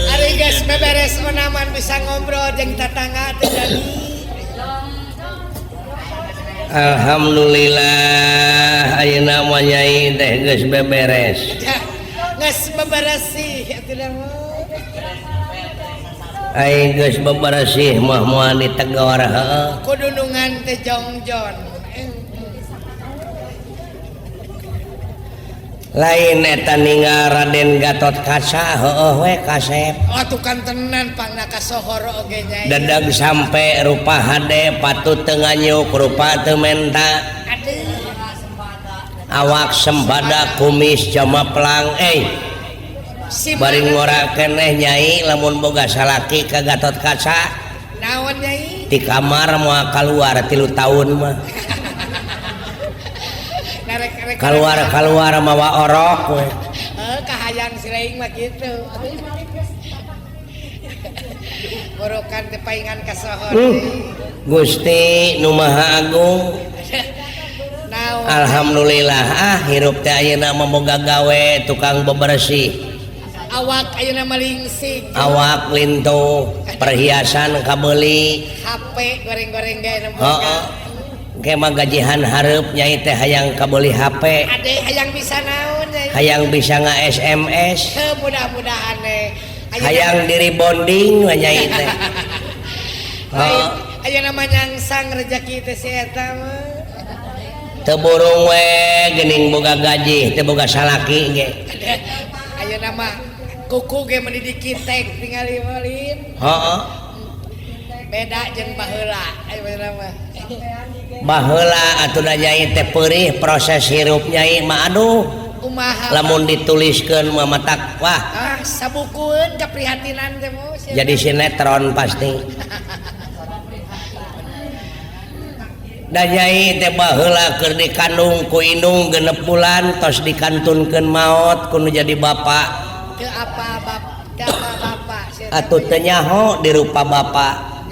ari geus beberes menaman bisa ngobrol jeung tetangga teh jadi alhamdulillah ayeuna mah nyai teh geus beberes geus beberes sih atuh aing geus beberesih mah moal ditegor heueuh kudu nungan teh jongjon lain eta ninggal Raden Gatot Kaca heueuh we kasep tukang tenan pangna kasohor oge nyai dadag sampe rupa hade patut teu nganyuk rupa teu menta awak sembada kumis jamaplang bari ngora keneh nyai lamun boga salaki ka Gatot Kaca naon nyai di kamar moal kaluar 3 tahun mah keluar mawa orok we kahayang sileing mah kitu borokan teh paingan kasohor Gusti Nu Maha Agung alhamdulillah hirup teh ayeuna memoga gawe tukang bebersih awak ayeuna malingsik awak lintu perhiasan kabeuli HP goreng-goreng gae heeh ge mah gajihan hareup nyai teh hayang kabeuli HP ade hayang bisa naon nyai hayang bisa nga-SMS mudah-mudahan hayang diri bonding nyai teh ayeuna mah nyangsang rezeki teh si eta mah teu burung we geuning boga gaji teu boga salaki ge ayeuna mah kuku ge mendidik kitek tingali malin heeh beda jeung baheula ayeuna mah baheula atuh da nyai teh peurih proses hirup nyai mah aduh kumaha lamun dituliskeun mah matak wah sabukueun kaprihatinan teh mo jadi sinetron pasti. Da nyai teh baheula keur dikandung ku indung 6 bulan tos dikantunkeun maot kudu jadi bapak. Ke apa bapak Atuh teu nyaho dirupa bapak.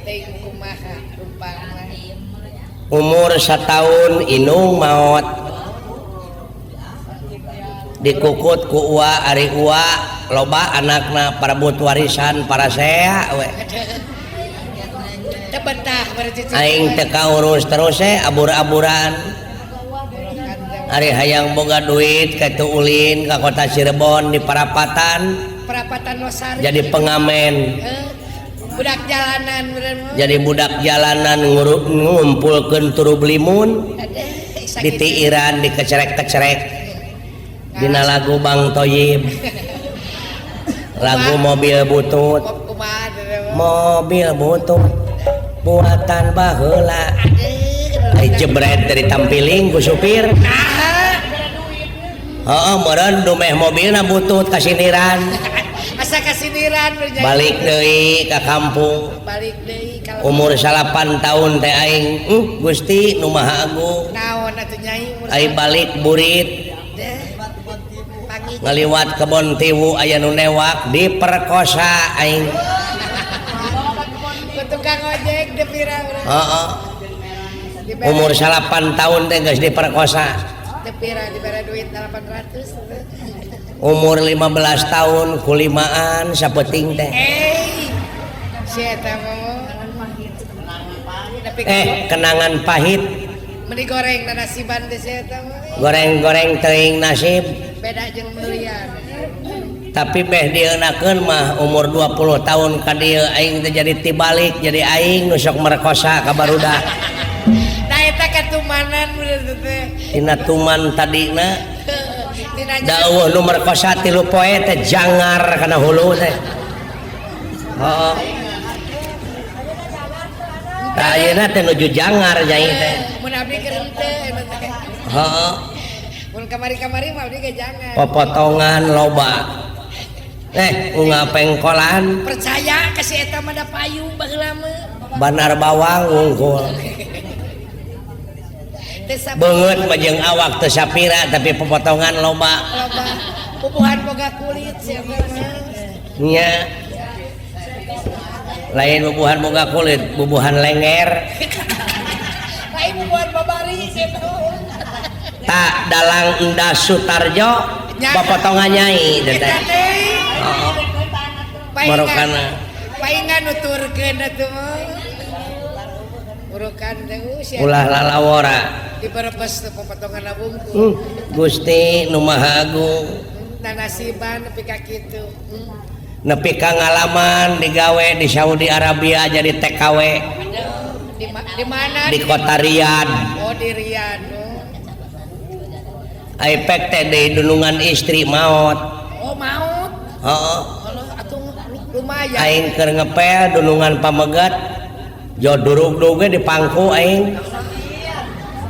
Teh kumaha rumpana Umur 1 tahun indung maot. Dikukut ku uwa ari uwa loba anakna parebut warisan para sea we. teh betah berarti Aing teu kaurus terus abur-aburan. Ari hayang boga duit katu ulin ka kota Cirebon di Parapatan Losari jadi pengamen. Budak jalanan bener mo. Jadi budak jalanan ngumpulkeun turu belimun di tiiran dikecerek-kecerek dina lagu Bang Toyib. Lagu mobil butut. Mobil butut buatan baheula. Ai jebret dari tampiling ku supir. Heeh, meureun dumeh mobilna butut ka siniran. Asa ka siniran Balik deui ka kampung. Balik deui ka Umur 8 tahun teh aing, Gusti nu Maha Agung. naon atuh nyai umur Ai balik burit pagi ngaliwat kebon tiwu aya nu newak diperkosa aing. ku tukang ojek depira Heeh. Umur 8 tahun teh geus diperkosa. depira duit 800. Umur 15 tahun kulimaan sapeting teh. Si eta mah Kenangan pahit. meni goreng na nasiban teh si eta mah. Goreng-goreng teuing nasib. Beda jeung durian. Tapi beh dieunakeun mah umur 20 tahun ka dieu aing teh jadi tibalik jadi aing nu sok merkosa ka barudak. Nah eta katumanan bener teh. Tina tuman tadina Tina dawuh nu merkosa 3 poe teh jangar kana hulu teh. Heeh. Tah ayeuna teh nuju jangar nyai teh. mun abdi keur henteu eta teh. Heeh. Mun kamari-kamari mah abdi ge jangan. Popotongan loba. Unggah pengkolan Percaya ka si eta mah da payung baheula mah. banar bawang wungkul. Teu sabar Beungeut mah jeung awak teu sapira tapi popotongan loba. loba pupuhan boga kulit si eta mah. Nya. Lain bubuhan boga kulit, bubuhan lenger. Lain bubuhan babari si eta. Tak dalang Endah Sutarjo popotongan nyai teh. Heeh. Marokana. Paingan nuturkeun atuh mah. Urukan teh si Ulah lalawora. diberebes teh popotongan bungkul. Gusti nu Maha Agung. Nasiban nepi ka kitu. Nepi ka ngalaman digawe di Saudi Arabia jadi TKW Di mana? di kota Riyadh. Oh di Riyadh. Aipek teh di dunungan istri maot. Oh maut. Heeh. Kalau atuh lumayan. Aing keur ngepel dunungan pamegat. Jo durug-durug ge dipangku aing.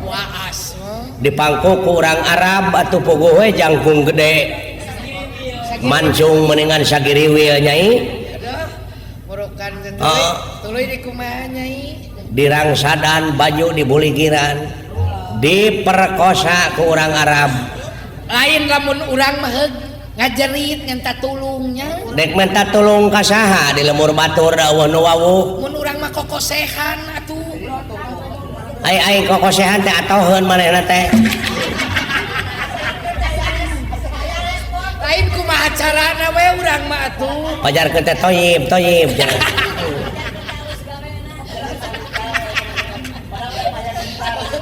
Waas. Dipangku ku urang Arab atuh puguh we jangkung gede. Mancung mendingan sagiriwil nyai. Aduh. Murukan teh tuluy di kumaha nyai. Dirangsadan baju dibuligiran. Diperkosa ku urang Arab. Lain lamun urang mah ngajerit ngenta tulungnya. Dek minta tulung ka saha di lemur batur dawuh nu wawuh. Mun urang mah kokosehan atuh. Ai kokosehan teh atoheun manehna teh. Lain kumaha carana we urang mah atuh. Pajarkeun teh toyib.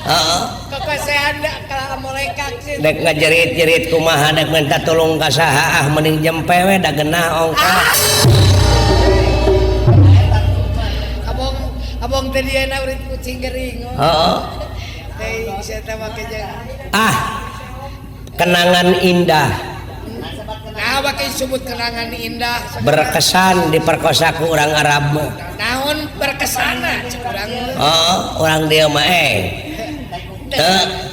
Heeh. Kokosehan da kala molekak sih. Dek ngajerit-jerit kumaha dek minta tulung ka saha mending jempe we da geunah ongkos. Abong teh dieuna urip kucing gering. Heeh. Teh bisa teh make jeung. Kenangan indah Nah, wae sebut kenangan indah. berkesan diperkosa ku urang Arab. Naon berkesana cek urang. Urang dia mah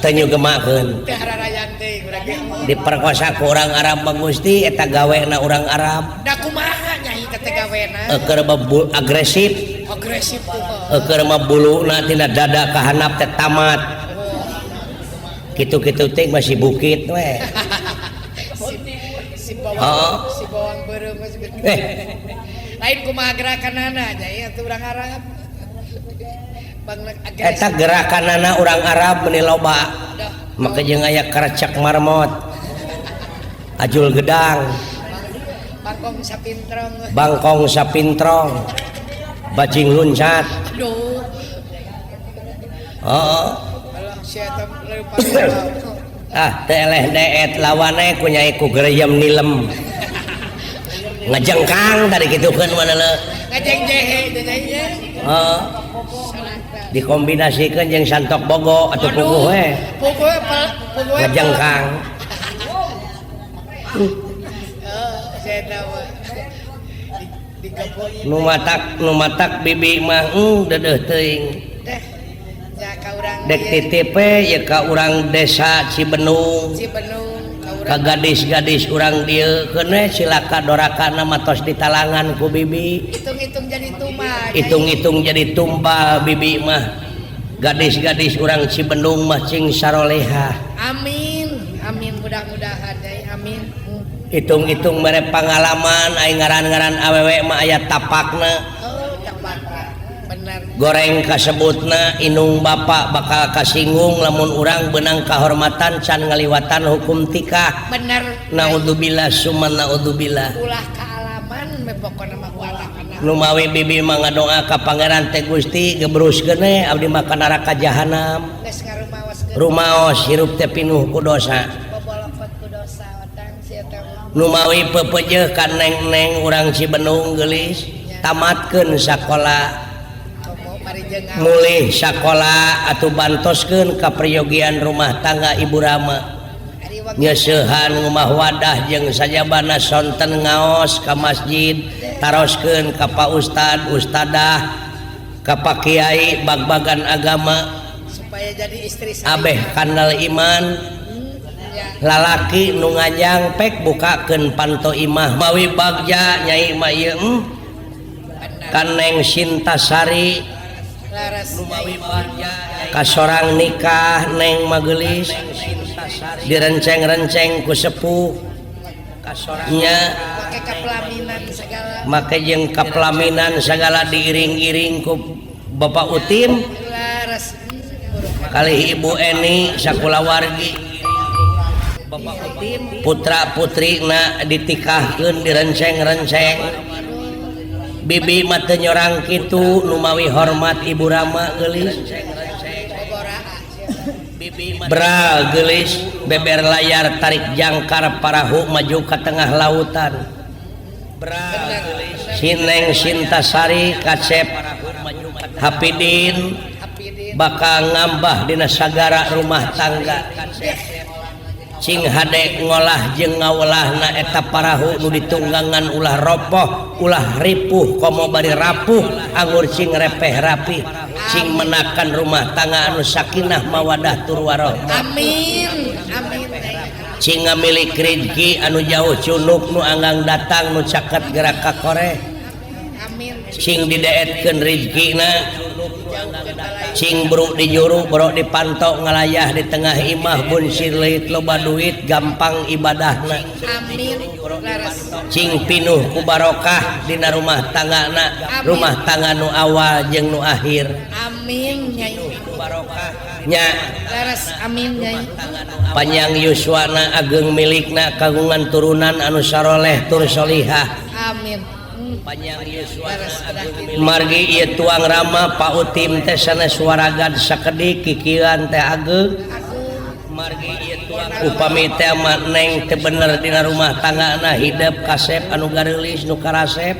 teu nyugemakeun. Teh hararayan teh. diperkosa ke orang Arab Bang Gusti eta gawena orang Arab da kumaha nyai teh gawena keur agresif keur mabuluna tina dada ka handap teh tamat kitu-kitu teh masih bukit we si bawang beureum lain kumaha gerakanana nyai atuh urang Arab eta gerakanana orang Arab meni loba maka jeung aya karacak marmot ajul gedang bangkong sapintrong bajing luncat teh eleh deet lawane ku nyai ku gereyem nilem ngajengkang tadi gitukeun maneh ngajeng jehe nyai dikombinasikeun jeung santok bogo atau puguh we ngajengkang nu matak bibi mah deudeuh teuing dek titip ya ka urang desa Cibenung ka gadis-gadis urang dieu keun silaka dorakana matos ditalangan ku bibi hitung-hitung jadi tumbal bibi mah gadis-gadis urang Cibenung mah cing saroleha amin mudah-mudahan amin hitung-hitung mere pangalaman aing ngaran-ngaran awewe mah aya tapakna goreng kasebutna inung bapak bakal kasinggung lamun urang benang kahormatan can ngaliwatan hukum tikah bener naudzubillah summa naudzubillah ulah kaalaman me pokona mah walakana nu mawi bibi mah ngadoa ka pangeran teh Gusti gebruskeun abdi mah ka neraka jahanam geus ngarumaoskeun rumaos hirup teh pinuh ku dosa bobolokot ku dosa watang sia teh nu mawi pepeujeuh ka neng-neng urang Cibenung geulis tamatkeun sakola mulih sakola atuh bantoskeun ka peryogian rumah tangga Ibu Rama nyeusehan ngumah wadah jeung sajabana sonten ngaos ka masjid taroskeun ka Pak Ustad Ustadah ka Pak Kiai bag-bagan agama supaya jadi istri saya abeh kandal iman lalaki nu ngajang pek bukakeun panto imah mawi bagja nyai mah ieu Kaneng Sintasari kasorang nikah neng magelis direnceng-renceng ku sepuh kasorangnya make jeung kapelaminan segala diiring-iring ku Bapak Utin kali Ibu Eni sakulawargi Bapak Utin putra putrina ditikahkeun direnceng-renceng bibi mah teu nyorang kitu nu mawi hormat Ibu Rama geulis bra geulis beber layar tarik jangkar parahu maju ka tengah lautan bra geulis Sineng Sintasari kasep Hapidin bakal ngambah dina sagara rumah tangga cing hade ngolah jeung ngawelahna eta parahu nu ditunggangan ulah ropoh ulah ripuh komo bari rapuh anggur cing repeh rapi cing menakan rumah tangga anu sakinah mawadah tur warahmah amin cing ngamilik rezeki anu jauh cunuk nu anggang datang nu caket gerak ka koreh cing dideetkeun rezekina cing bro di juru bro dipantok ngalayah di tengah imah bun sirlit loba duit gampang ibadahna amin cing pinuh ku barokah dina rumah tanggana rumah tangga nu awal jeung nu akhir amin nyai barokah nya leres amin nyai panjang yuswana ageng milikna kagungan turunan anu saroleh tur solihah amin panjang yuswana margi ieu tuang Rama Pak Utim teh sanes waragad sakedik kikiran teh ageng margi ieu tuang upami teh neng teh bener dina rumah tanggana hidup kasep anu gareulis nu karasep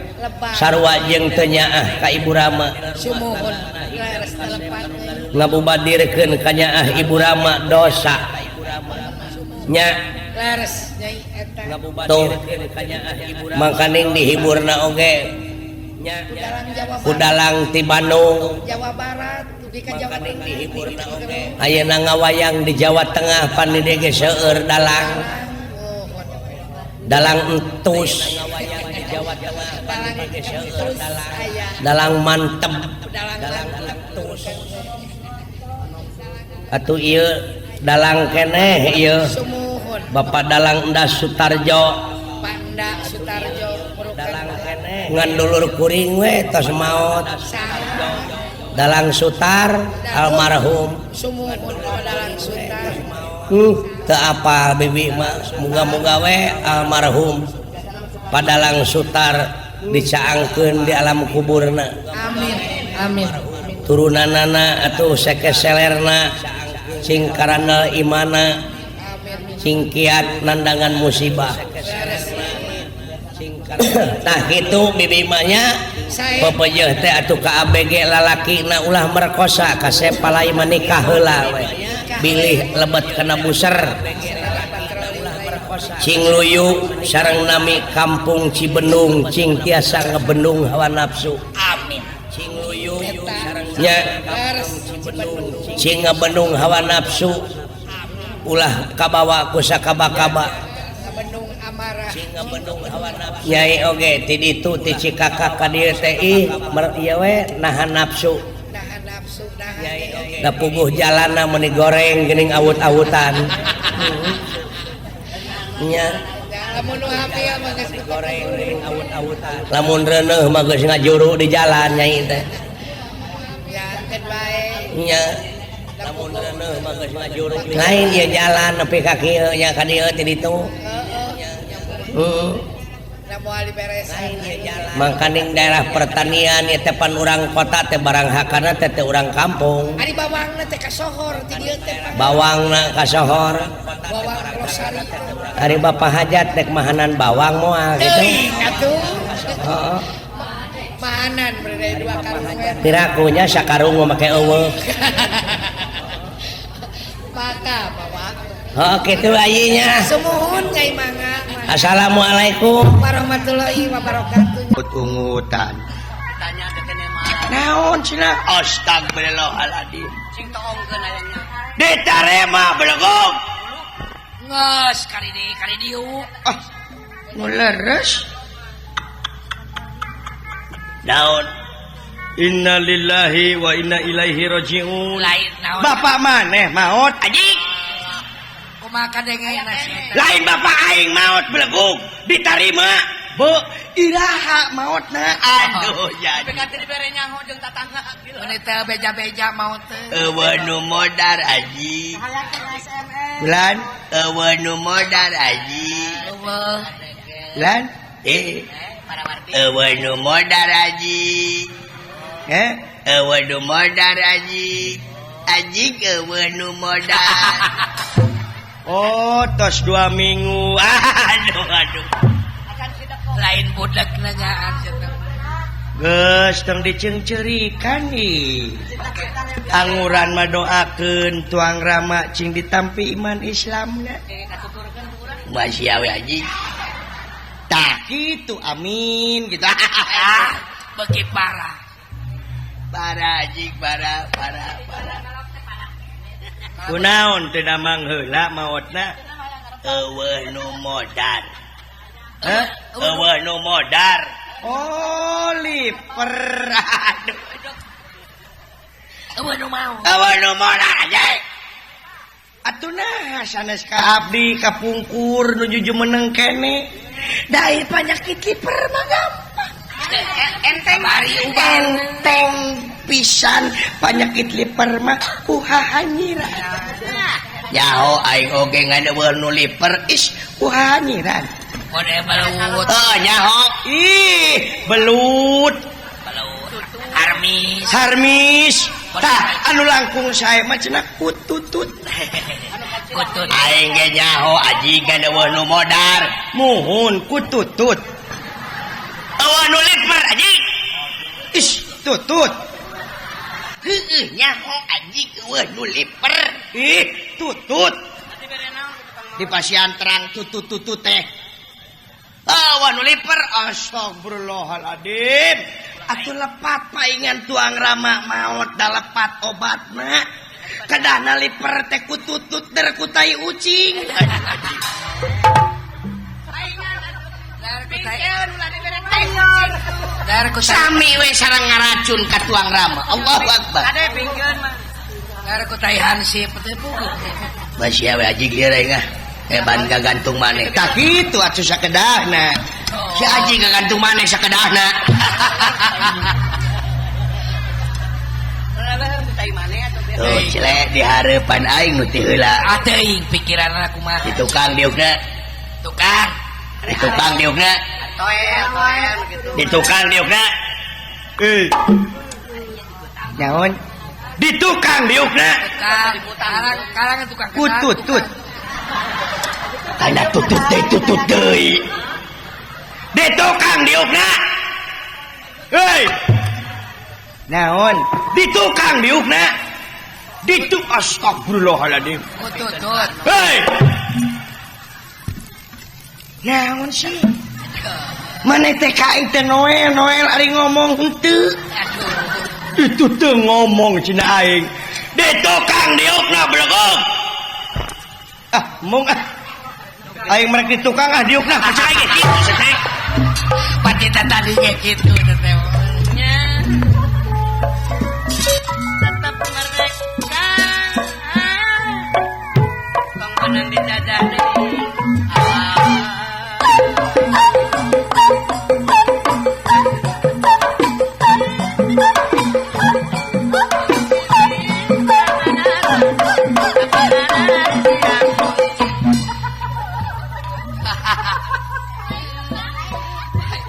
sarua jeung teu nyaah ka Ibu Rama sumuhun leres telepan ngabubadirkeun ka nyaah Ibu Rama dosa nya leres nyai eta ngabubadirkeun ka nyaah Ibu Rama mangkaning dihiburna oge nya ku dalang ti Bandung Jawa Barat Ayeuna ngawayang di Jawa Tengah pandede ge seueur dalang entus dalang mantep atuh ieu dalang keneh ieu Bapak Dalang Endah Sutarjo Panda Sutarjo dalang keneh ngan dulur kuring we tos maot Dalang Sutar almarhum sumuhun Dalang Sutar teu apa bibi mah muga-muga we almarhum Padalang Sutar dicaangkeun di alam kuburna amin amin turunanana atuh sekeselerna cing karana imana cing kiat nandangan musibah tah kitu bibi manya pepeueuh teh atuh ka ABG lalakina ulah merkosa ka sepalai manikah heula we bilih lebet kana buser cing luyu sareng nami kampung Cibenung cing tiasa ngebendung hawa nafsu amin cing luyu nya cing ngebendung hawa nafsu ulah kabawa ku sakaba-kaba ngabendung amarah cing ngebendung hawa nafsu nyai oge ti ditu ti Cikakak ka dieu teh ieu we nahan nafsu da puguh jalanna meuni goreng geuning awut-awutan nya lamun nu hapea mah geus goreng geuning awut-awutan lamun reuneuh mah geus ngajuru di jalan nyai teh ya teh bae nya lamun reuneuh mah geus ngajuru lain ieu jalan nepi ka kieu nya ka dieu ti ditu moal diberesan mangkaning daerah pertanian ieu teh pan urang kota teh barang hakana teh urang kampung ari bawangna teh ka sohor ti dieu teh bawangna ka sohor bawang Rosari ari Bapak hajat dek mahanan bawang moal gitu atuh heeh mahanan berde dua karung pirakunya sakarung mah make eueuh maka bawa oh kitu ayinya sumuhun nyai mangga assalamualaikum warahmatullahi wabarakatuh ungutan tanya ke kene mah naon cenah astagfirullahaladzim cing toongkeun aya nya ditarema belegog ngeus kali dieu nu leres naon innalillahi wa inna ilaihi rajiun lain naon bapak maneh maot anjing kumaha kadenge nasi lain bapak aing maot belegug ditarima bu iraha maotna aduh jadi kate dibere nyaho jeung tatangga ini teh beja-beja maot teh eueuh nu modar aji bulan eueuh nu modar aji eueuh bulan eueuh nu modar aji eueuh nu modar aji aji eueuh nu modar oh tos 2 minggu aduh lain budak nanyaan cenah geus tong diceungceurikan nih anguran mah doakeun tuang rama cing ditampi iman Islamna masih awe aji tah kitu amin gitu beki parah aji parah kunaon teu damang heula maotna eueuh nu modar eueuh nu modar oh liper aduh eueuh nu mau eueuh nu modar aja atuh nah sanes ka abdi kapungkur nuju jumeneng kene da penyakit liper mah gampang enteng bari enteng pisan penyakit liper mah kuhaha nyiran nyaho aing oge ngadeueur nu liper is kuhaha nyiran mode belut nyaho ih belut harmis tah anu langkung sae mah cenah kututut kutut aing ge nyaho aji ngadeueur nu modar muhun kututut eueuh nu liper aji is tutut heueuh nyaho anjing eueuh nu liper ih tutut di pasian terang tutut teh eueuh nu liper astagfirullahaladzim atuh lepat paingan tuang rama maot da lepat obatna kadana liper teh kututut derkutai ucing sami we sareng ngaracun ka tuang rama Allahu akbar Ade pingkeun mah. Gara kutai hansip teh puguh. Masya we aji geureuy ngah ban gagantung maneh tak kitu atuh sakedahna si aji gagantung maneh sakedahna Kutai maneh atuh tuh cilek di hareupan aing nu ti heula teuing pikiranna kumaha. di tukang diukna di tukang diukna Toel gitu. di tukang diukna naon di tukang diukna Karangan tukang kututut kana tutut deui di tukang diukna hei naon di tukang diukna ditu astagfirullahaladzim Kututut. hei naon sih mana teh kain teh Noel ari ngomong henteu itu teu ngomong cina aing di tukang diukna blegog mung aing merek di tukang diukna percaya ge kitu setek Pati tadi kayak gitu teteh. Tetap merdeka. Bang menang di dada deui.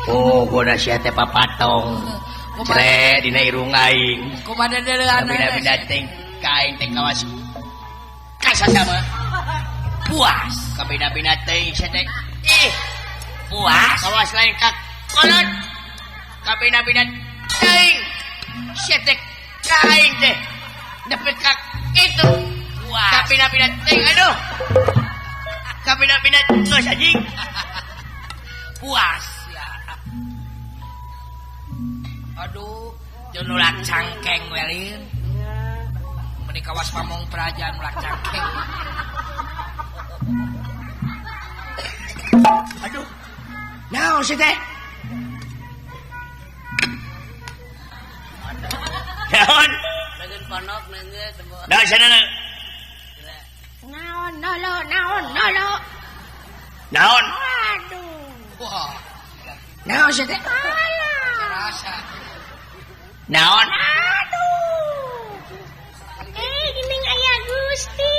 oh goda sia teh papatong cere dina irung aing Kumaha deuleuhan bina-bina teh kain teh kawas kasasama puas. kabina-bina teh sia teh Puas. kawas lain ka kolot kabina-bina teh sia teh kain teh dapet ka itu Puas. kabina-bina teh aduh kabina-bina geus anjing Puas ya. Aduh, jeung nulak cangkeng welin. Meni kawas pamong praja nulak cangkeng. aduh naon sih teh naon Lageun ponok neungeut teu. dah sana Naon nolo. naon Aduh. Wah, naon sih teh rasa. naon Geuning aya Gusti.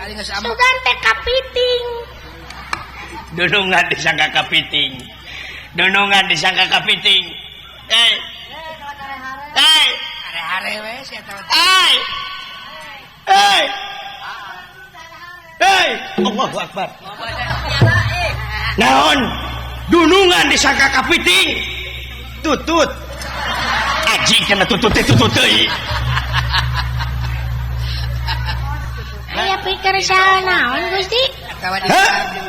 Ari geus am. Sugan teh kapiting. dunungan disangka kapiting hei Hare-hare we sia teh. hei Allahu akbar naon dunungan disangka kapiting tutut aji kana tutut teuy Aya pikir saha naon Gusti? Kawan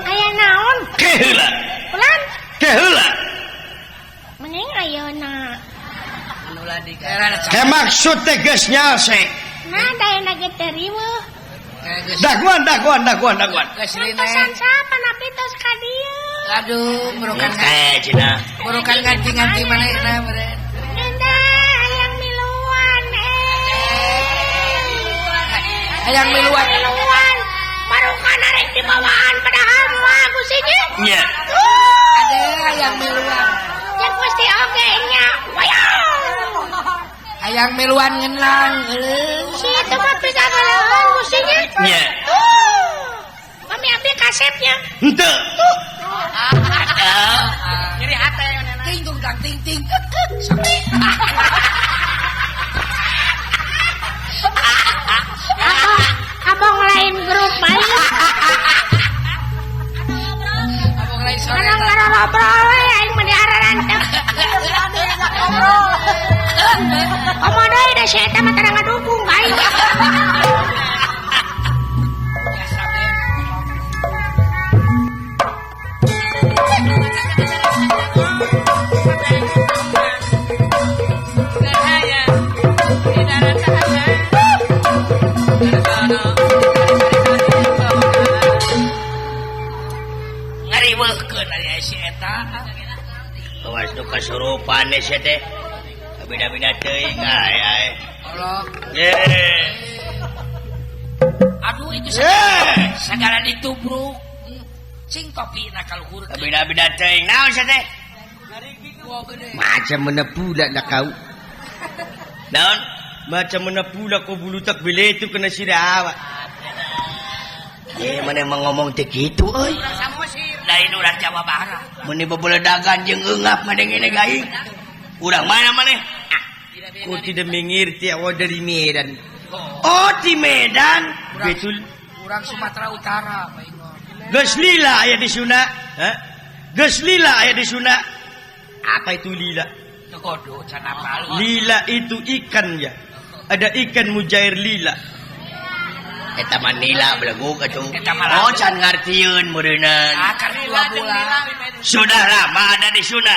Aya naon? keheula Ulan keheula mending ayeuna. ulah di gara ke maksud teh geus nyase Nah, daena ge teh riweuh. daguan Geus rine. Pesan siapa napi tos ka dieu? Aduh, burukan cina burukan ganti-ganti manehna beureun. Nenda hayang miluan Hayang miluan. Miluan. Barukan arek di bawaan padahal mah Gusti ge. nya Ada hayang miluan. Yang Gusti oge nya. Wayang. Hayang miluan ngeunang euleung. Si itu mah bisa ngalawan Gusti ge. nya Mami abdi kasepnya. henteu Nyeri hate ting tung tang ting ting. Abang lain grup bae. Abang lain sore. Orang ngobrol we aing mah diararan teh. Komodo da si eta mah tara ngadukung ka aing. Biasa deh. awas nu kasurupan teh beda-beda teuing Allah. Aduh itu segala ditubruk. Sing topi nakal huruf. Beda-beda teuing naon teh? Macam mana pula nak kau? Naon? Macam mana pula kau bulu tak beli itu kena sirawat. Mana emang ngomong teh gitu euy. Lain urang Jawa Barat. Mun bebeledagan jeung eungap ngadengena gaing. Urang mana maneh? Kau tidak mengerti awal dari Medan. Oh, di Medan. Betul. Urang Sumatera Utara, Geus lila aya di Sunda. Geus lila aya di Sunda. Apa itu lila? Kodo cenah palu. Lila itu ikan ya. Ada ikan mujair lila. Eta mah nila beleguk atuh. Eta mah Oh, can ngartieun meureunna. Akar 2 bulan. Sudah lama ada di Sunda.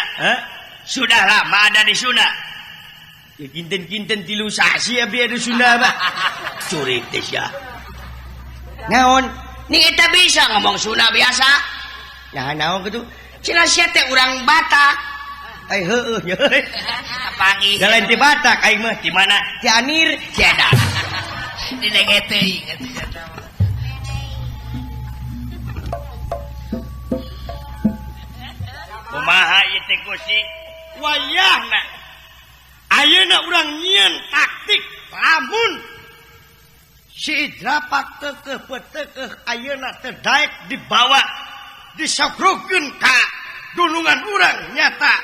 Sudah lama ada di Sunda. Ya kinten-kinten 3 sasi abi ada Sunda mah. Curik teh sia. Naon? Ning eta bisa ngomong Sunda biasa. Nah, naon kitu? Cenah sia teh urang Batak. Ai heueuh nya. Panggih. Jalan ti Batak aing mah. Di mana? Ti Anir, Ti Ada. Di negeteuing. Kumaha ieu teh Gusti? Wayahna. Ayeuna urang nyieun taktik lamun si Idrapak teukeuh peuteukeun ayeuna teh daek dibawa disabrokeun ka dunungan urang nyata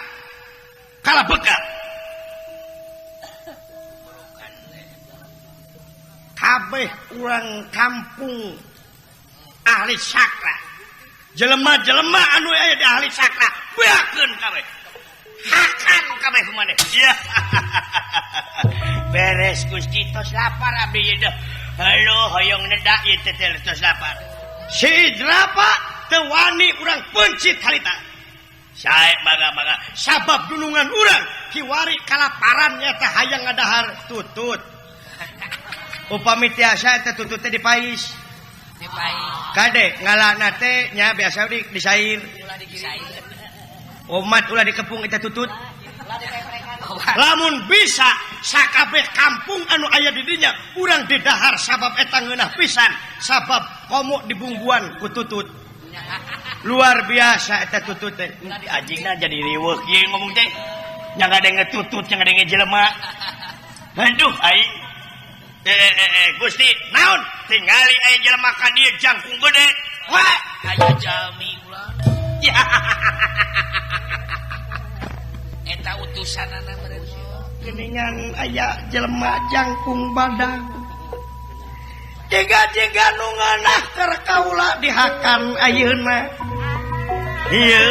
kalabeka. Kabeh urang kampung ahli sakra. Jelema-jelema anu aya di ahli sakra beakeun kabeh. Hakan kabeh kumaneh. Ya. Beres Gusti tos lapar abdi ieu. Halo hoyong neda ieu teh tos lapar. Si Idrapa teu wani urang pencit harita. Sae baga-baga sabab dulungan urang kiwari kalaparan nya teh hayang ngadahar tutut. upami tiasa eta tutut teh dipais. Kade ngalana teh nya biasa disair. Umat ulah dikepung eta tutut. Lamun bisa sakabeh kampung anu aya di dinya urang didahar sabab eta ngeunah pisan sabab komo dibungguan ku tutut. Luar biasa eta tutut teh. Anjingna jadi riweuh kieu ngomong teh. Nya ngadenge tutut, nya ngadenge jelema. Aduh aing. Gusti, naon? Tingali aya jelema ka dieu jangkung gede. Wah, Aya jalmi ulah. Eta utusanana meureun. Geningan aya jelema jangkung badag. Jega-jega nu nganah keur kaula dihakan ayeuna. ieu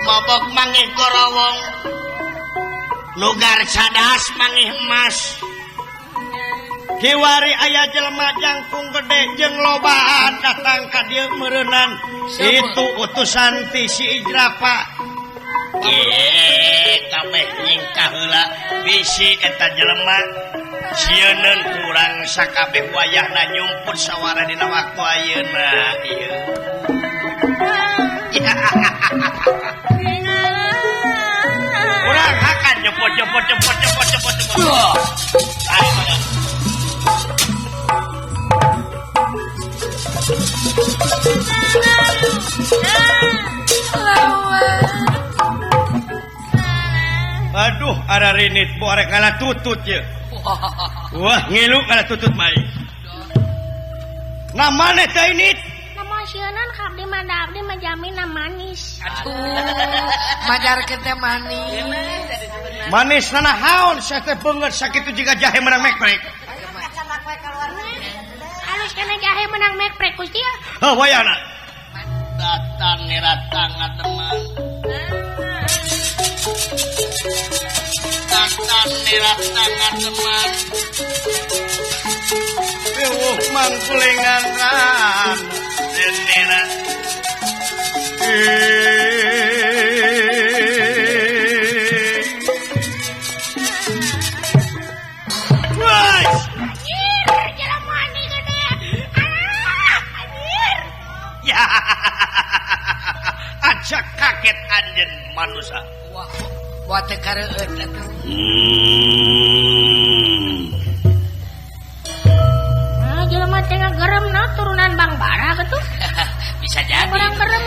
mabok mangih korowong nugar cadas mangih emas. Kiwari aya jelema jangkung gede jeung lobaan datang ka dieu meureunan. Itu utusan ti si Idrapa. Kabeh nyingkah heula bisi eta jelema sieun kurang sakabeh wayahna nyumput sawara dina waktu ayeuna ieu. Urang hakan cepot. Aduh, ara rinit borek ngala tutut ye. Wah, ngilu ngala tutut mai. Namane teh ini? Nama sieun kabdi mah abdi mah jamina manis. Aduh, majarkeun teh manis. Manis nanahaun saya teh beungeut sakitu jiga jahe menang mekrek. Halus kena jahe menang mekrek Gusti ya. Heuh wayahna. Datang neratang teman. Datang neratang teman. Eueuh mangkulengan ran. Denera. Wah, aja kaget anjen manusia. Wah, buat teh kareueun atuh. Nah, jelema teh ngageremna turunan Bang Bara gitu. Bisa jadi. Orang gerem.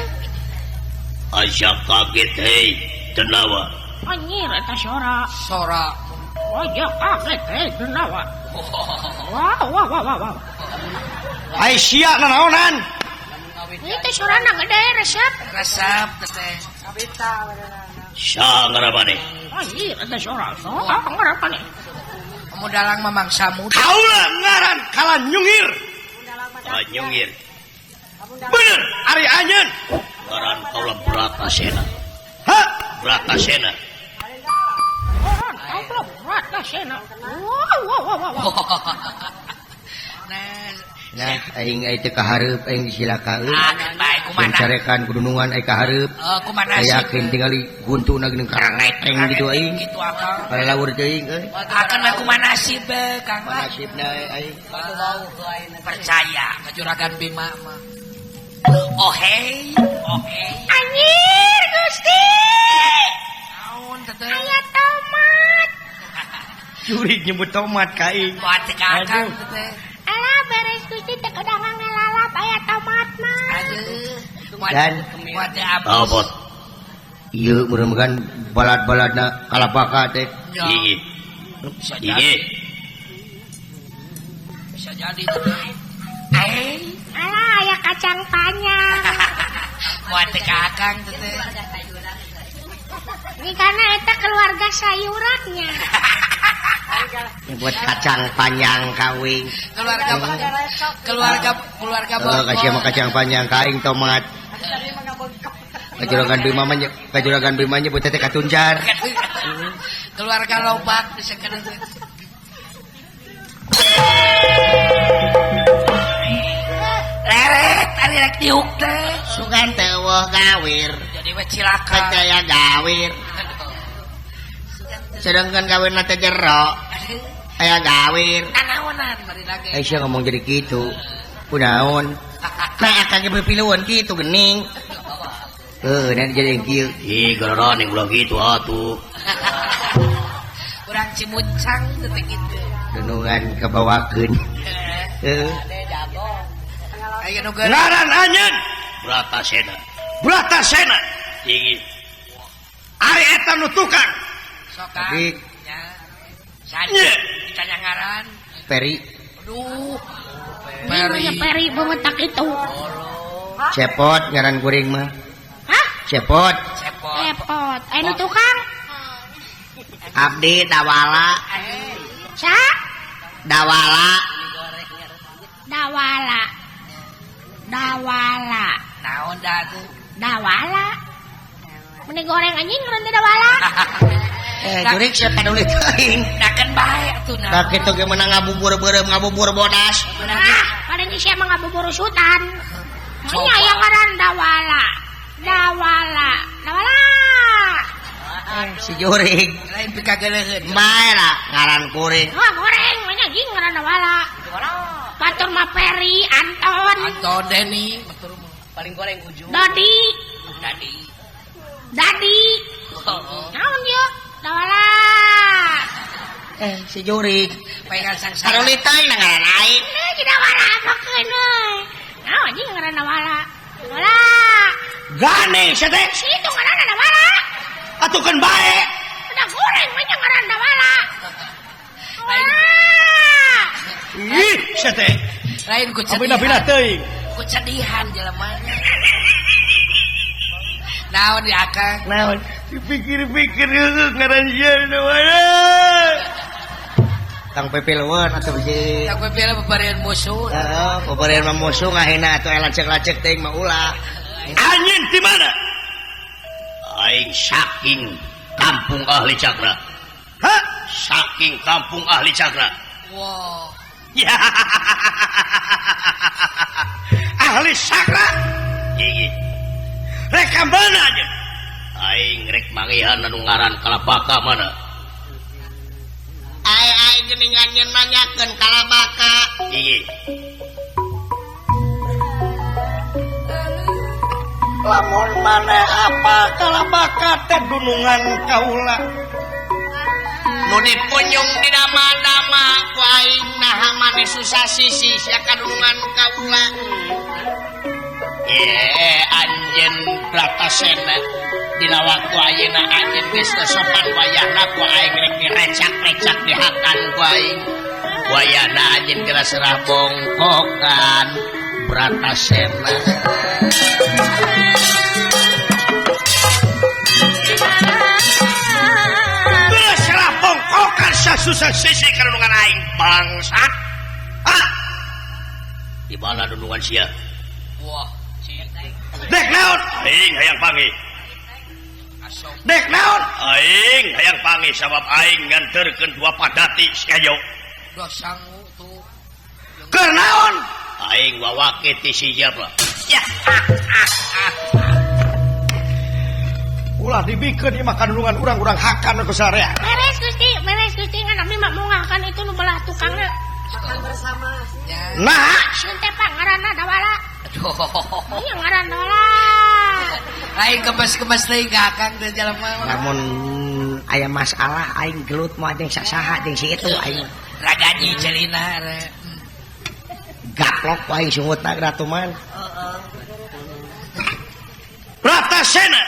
Aja kaget hei tenawa. Anjir eta sora. Sora. Aja kaget denawa. Wah. Ai sia nanaonan. Itu sorana gede resep. Resep teh. Sa ngaramane. Anjir eta sora. Ngarapane. Kamu dalang mamangsa muda. Kaula ngaran kala nyungir. Nyungir. Bener ari anjeun. Ngaran kaula Bratasena. Hah? Bratasena. Orang berat lah sena. Wow. Nah, aing teh kahareup aing silakaeun. baik kumaha. Mencarekan gunungan aing kahareup. Kumaha sih? Yakin tingali guntuna geuning karangeteng gitu aing. Gitu akang. Palawur teuing euy. Akan mah kumaha nasib be, Kang. Nasibna aing. Percaya ke Juragan Bima mah. Oh hey. Anjir Gusti. Naon teh? Aya tomat. Curi nyebut tomat ka aing. Buat teh akang teh. Alah beres Gusti teh kedangan ngalalap aya tomat mah. Aduh. Dan buat teh abis. Apa? ieu mudah-mudahan balad-baladna kalapaka teh. Ya, Gigi. bisa Gigi. jadi. Bisa jadi teh. Alah aya kacang panjang. Buat teh akang teh. Ini karena eta keluarga sayurannya. Buat kacang panjang kawing. Keluarga Oh, kasih mah kacang panjang kaing tomat. Kajuragan Bima nya buat teh katunjar. Keluarga lobak bisa kena. Leret, tadi rek tiuk teh. Sugan teh weuh gawir. Jadi we cilaka. Percaya gawir. Sedangkan kawin teh jero. Aya gawir. Kanaonan bari lagi. Aisyah ngomong jadi gitu. Kunaon? Nah akang ge piluan kitu geuning. Nanti jadi kieu. Ih, gara ning ulah gitu atuh. Urang cimuncang teh kitu. Renungan kebawakeun. Aya nu geus. Ngaran anjeun Bratasena. Bratasena. Gigi. Ari eta nu tukang. Sok Tapi ya. Sadi Nye. ditanya ngaran. Peri Aduh. Namanya Peri bengetak itu. cepot ngaran kuring mah. Hah? Cepot. Cepot. Epot. Nu tukang. Abdi Dawala. Sa? Dawala. Dawala. Naon dah tuh? Dawala. Meni goreng anjing ngaran teh Dawala. Jurik siapa dulu teuing. Dakan bae atuh nah. Tak kitu ge meunang ngabubur bodas. Ah, pada di siapa ngabubur sutan. Nya yang ngaran Dawala. Si Jurik. Lain pikageuleun. Bae lah ngaran kuring. Wah, goreng banyak anjing ngaran Dawala. Batur mah Peri, Anton, Anton Denny, betul paling goreng ujung. Dodi. Oh. Naon dia? Dawala. Si Jurik. Pengen sang Sarulita na ngaran lain. Di Dawala apa euy. Naon anjing ngaran Dawala? Dawala. Gane sedek. Situ ngaran Dawala. Atukeun bae. Udah goreng banyak ngaran Dawala. Ih, sedek. lain ku Abina teuing. ku cedihan jelema. Naon di akang? Naon? Dipikir-pikir ngaran ieu mana? Kang pepeleueun atuh bisi. Tak bela bebareun musuh. Heeh, pabarian mah musuh ngahina atuh lacek-lacek teuing mah ulah. Anjeun di mana? Aing saking kampung ahli cakra. Hah? Saking kampung ahli cakra. Wow. Ya. Ahli sakra. Gigi. Rek mana aja? Aing rek mangihan anu ngaran kalapaka mana? Ai geuningan nyeun nanyakeun kalabaka. Gigi. lamun mana apa kalau bakat teh gunungan kaula nu dipunyung di dama-dama ku aing naha mane susah sisi sia kadunungan kaula anjeun Bratasena dina waktu ayeuna anjeun geus teu sopan wayahna ku aing rek direcak-recak dihakan ku aing wayahna anjeun geus serah bongkokan Bratasena geus serah bongkokan sasusah sisi kadunungan aing bangsat di mana dudungan sia wah dek naon aing hayang panggil dek naon aing hayang panggil sabab aing nganterkeun dua padati sekajo udah sangu tuh keur naon aing wawake ti si Jabla ulah dibikeun ieu mah kadunungan urang-urang hakan ku sarea Beres Gusti kan abdi mah mau ngakan itu nu belah tukangna. nah Sun teh pangaranna Dawala. Iya ngaran Dawala. aing kemes-kemes teh gakang teh jelema namun aya masalah aing gelut moal jeung sasaha jeung si itu aing ragaji celina gaplok aing sungutna ratu man Bratasena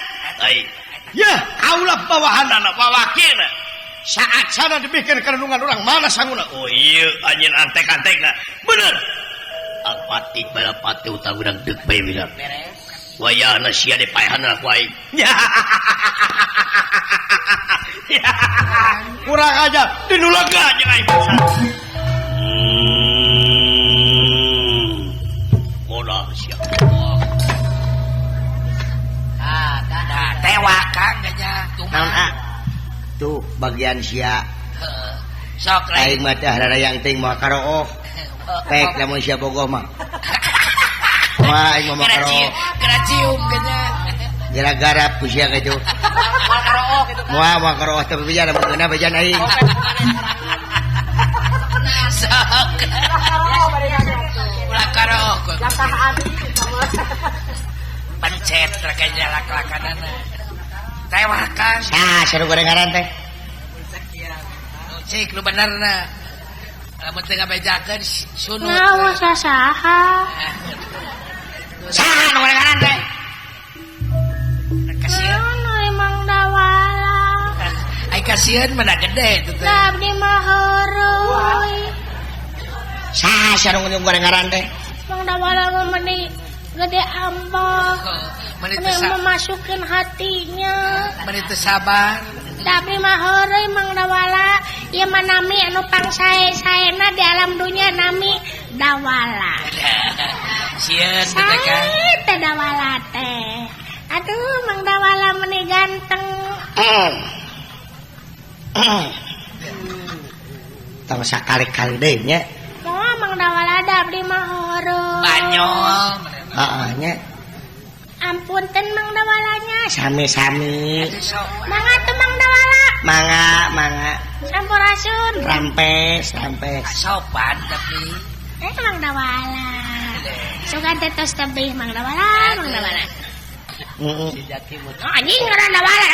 aing ya kaulah bawahanana wawakilna saat sana dibikin kadunungan urang mana sanguna oh iya anjeun antek-antekna bener apati balapati utang urang deuk bae bilang wayahna sia dipaehanna ku aing kurang aja dinulega jeung aing modal sia tewakang ganya naon tuh bagian sia sok aing mah teh rarayang teuing moal karooh pek lamun sia bogoh mah mah aing mah karooh kena cium ganya gara-gara ku sia kitu moal karooh teh bicara beungeuna bejan aing sok ulah karoh pencet rakanya lak-lakanana tewakang seru gorengaran teh cik lu benerna lamun teu ngabejakeun sunut Ngawa sasaha. saha nu gorengaran teh kasieun Naon emang Dawala. ai kasieun mana gede tuh teh Abdi mah heureui. saha sareng gorengaran teh Mang Dawala mah meni gede ambah. Meni Meni memasukin hatinya. sabar Tapi mah heureui Mang Dawala, ieu mah nami anu pangsae-saena di alam dunia nami Dawala. sieun teh kan Sae teh Dawala teh. Aduh Mang Dawala meni ganteng. tong sakali-kali deui nya Moal Mang Dawala da abdi mah heureui. banyol heeh nya Ampunten Mang Dawalanya. sami-sami Mangga teu Mang Dawala. mangga Sampurasun. rampes sopan tapi Mang Dawala. Sugan teh tos tebih Mang Dawala. heeh Anjing ngaran Dawala.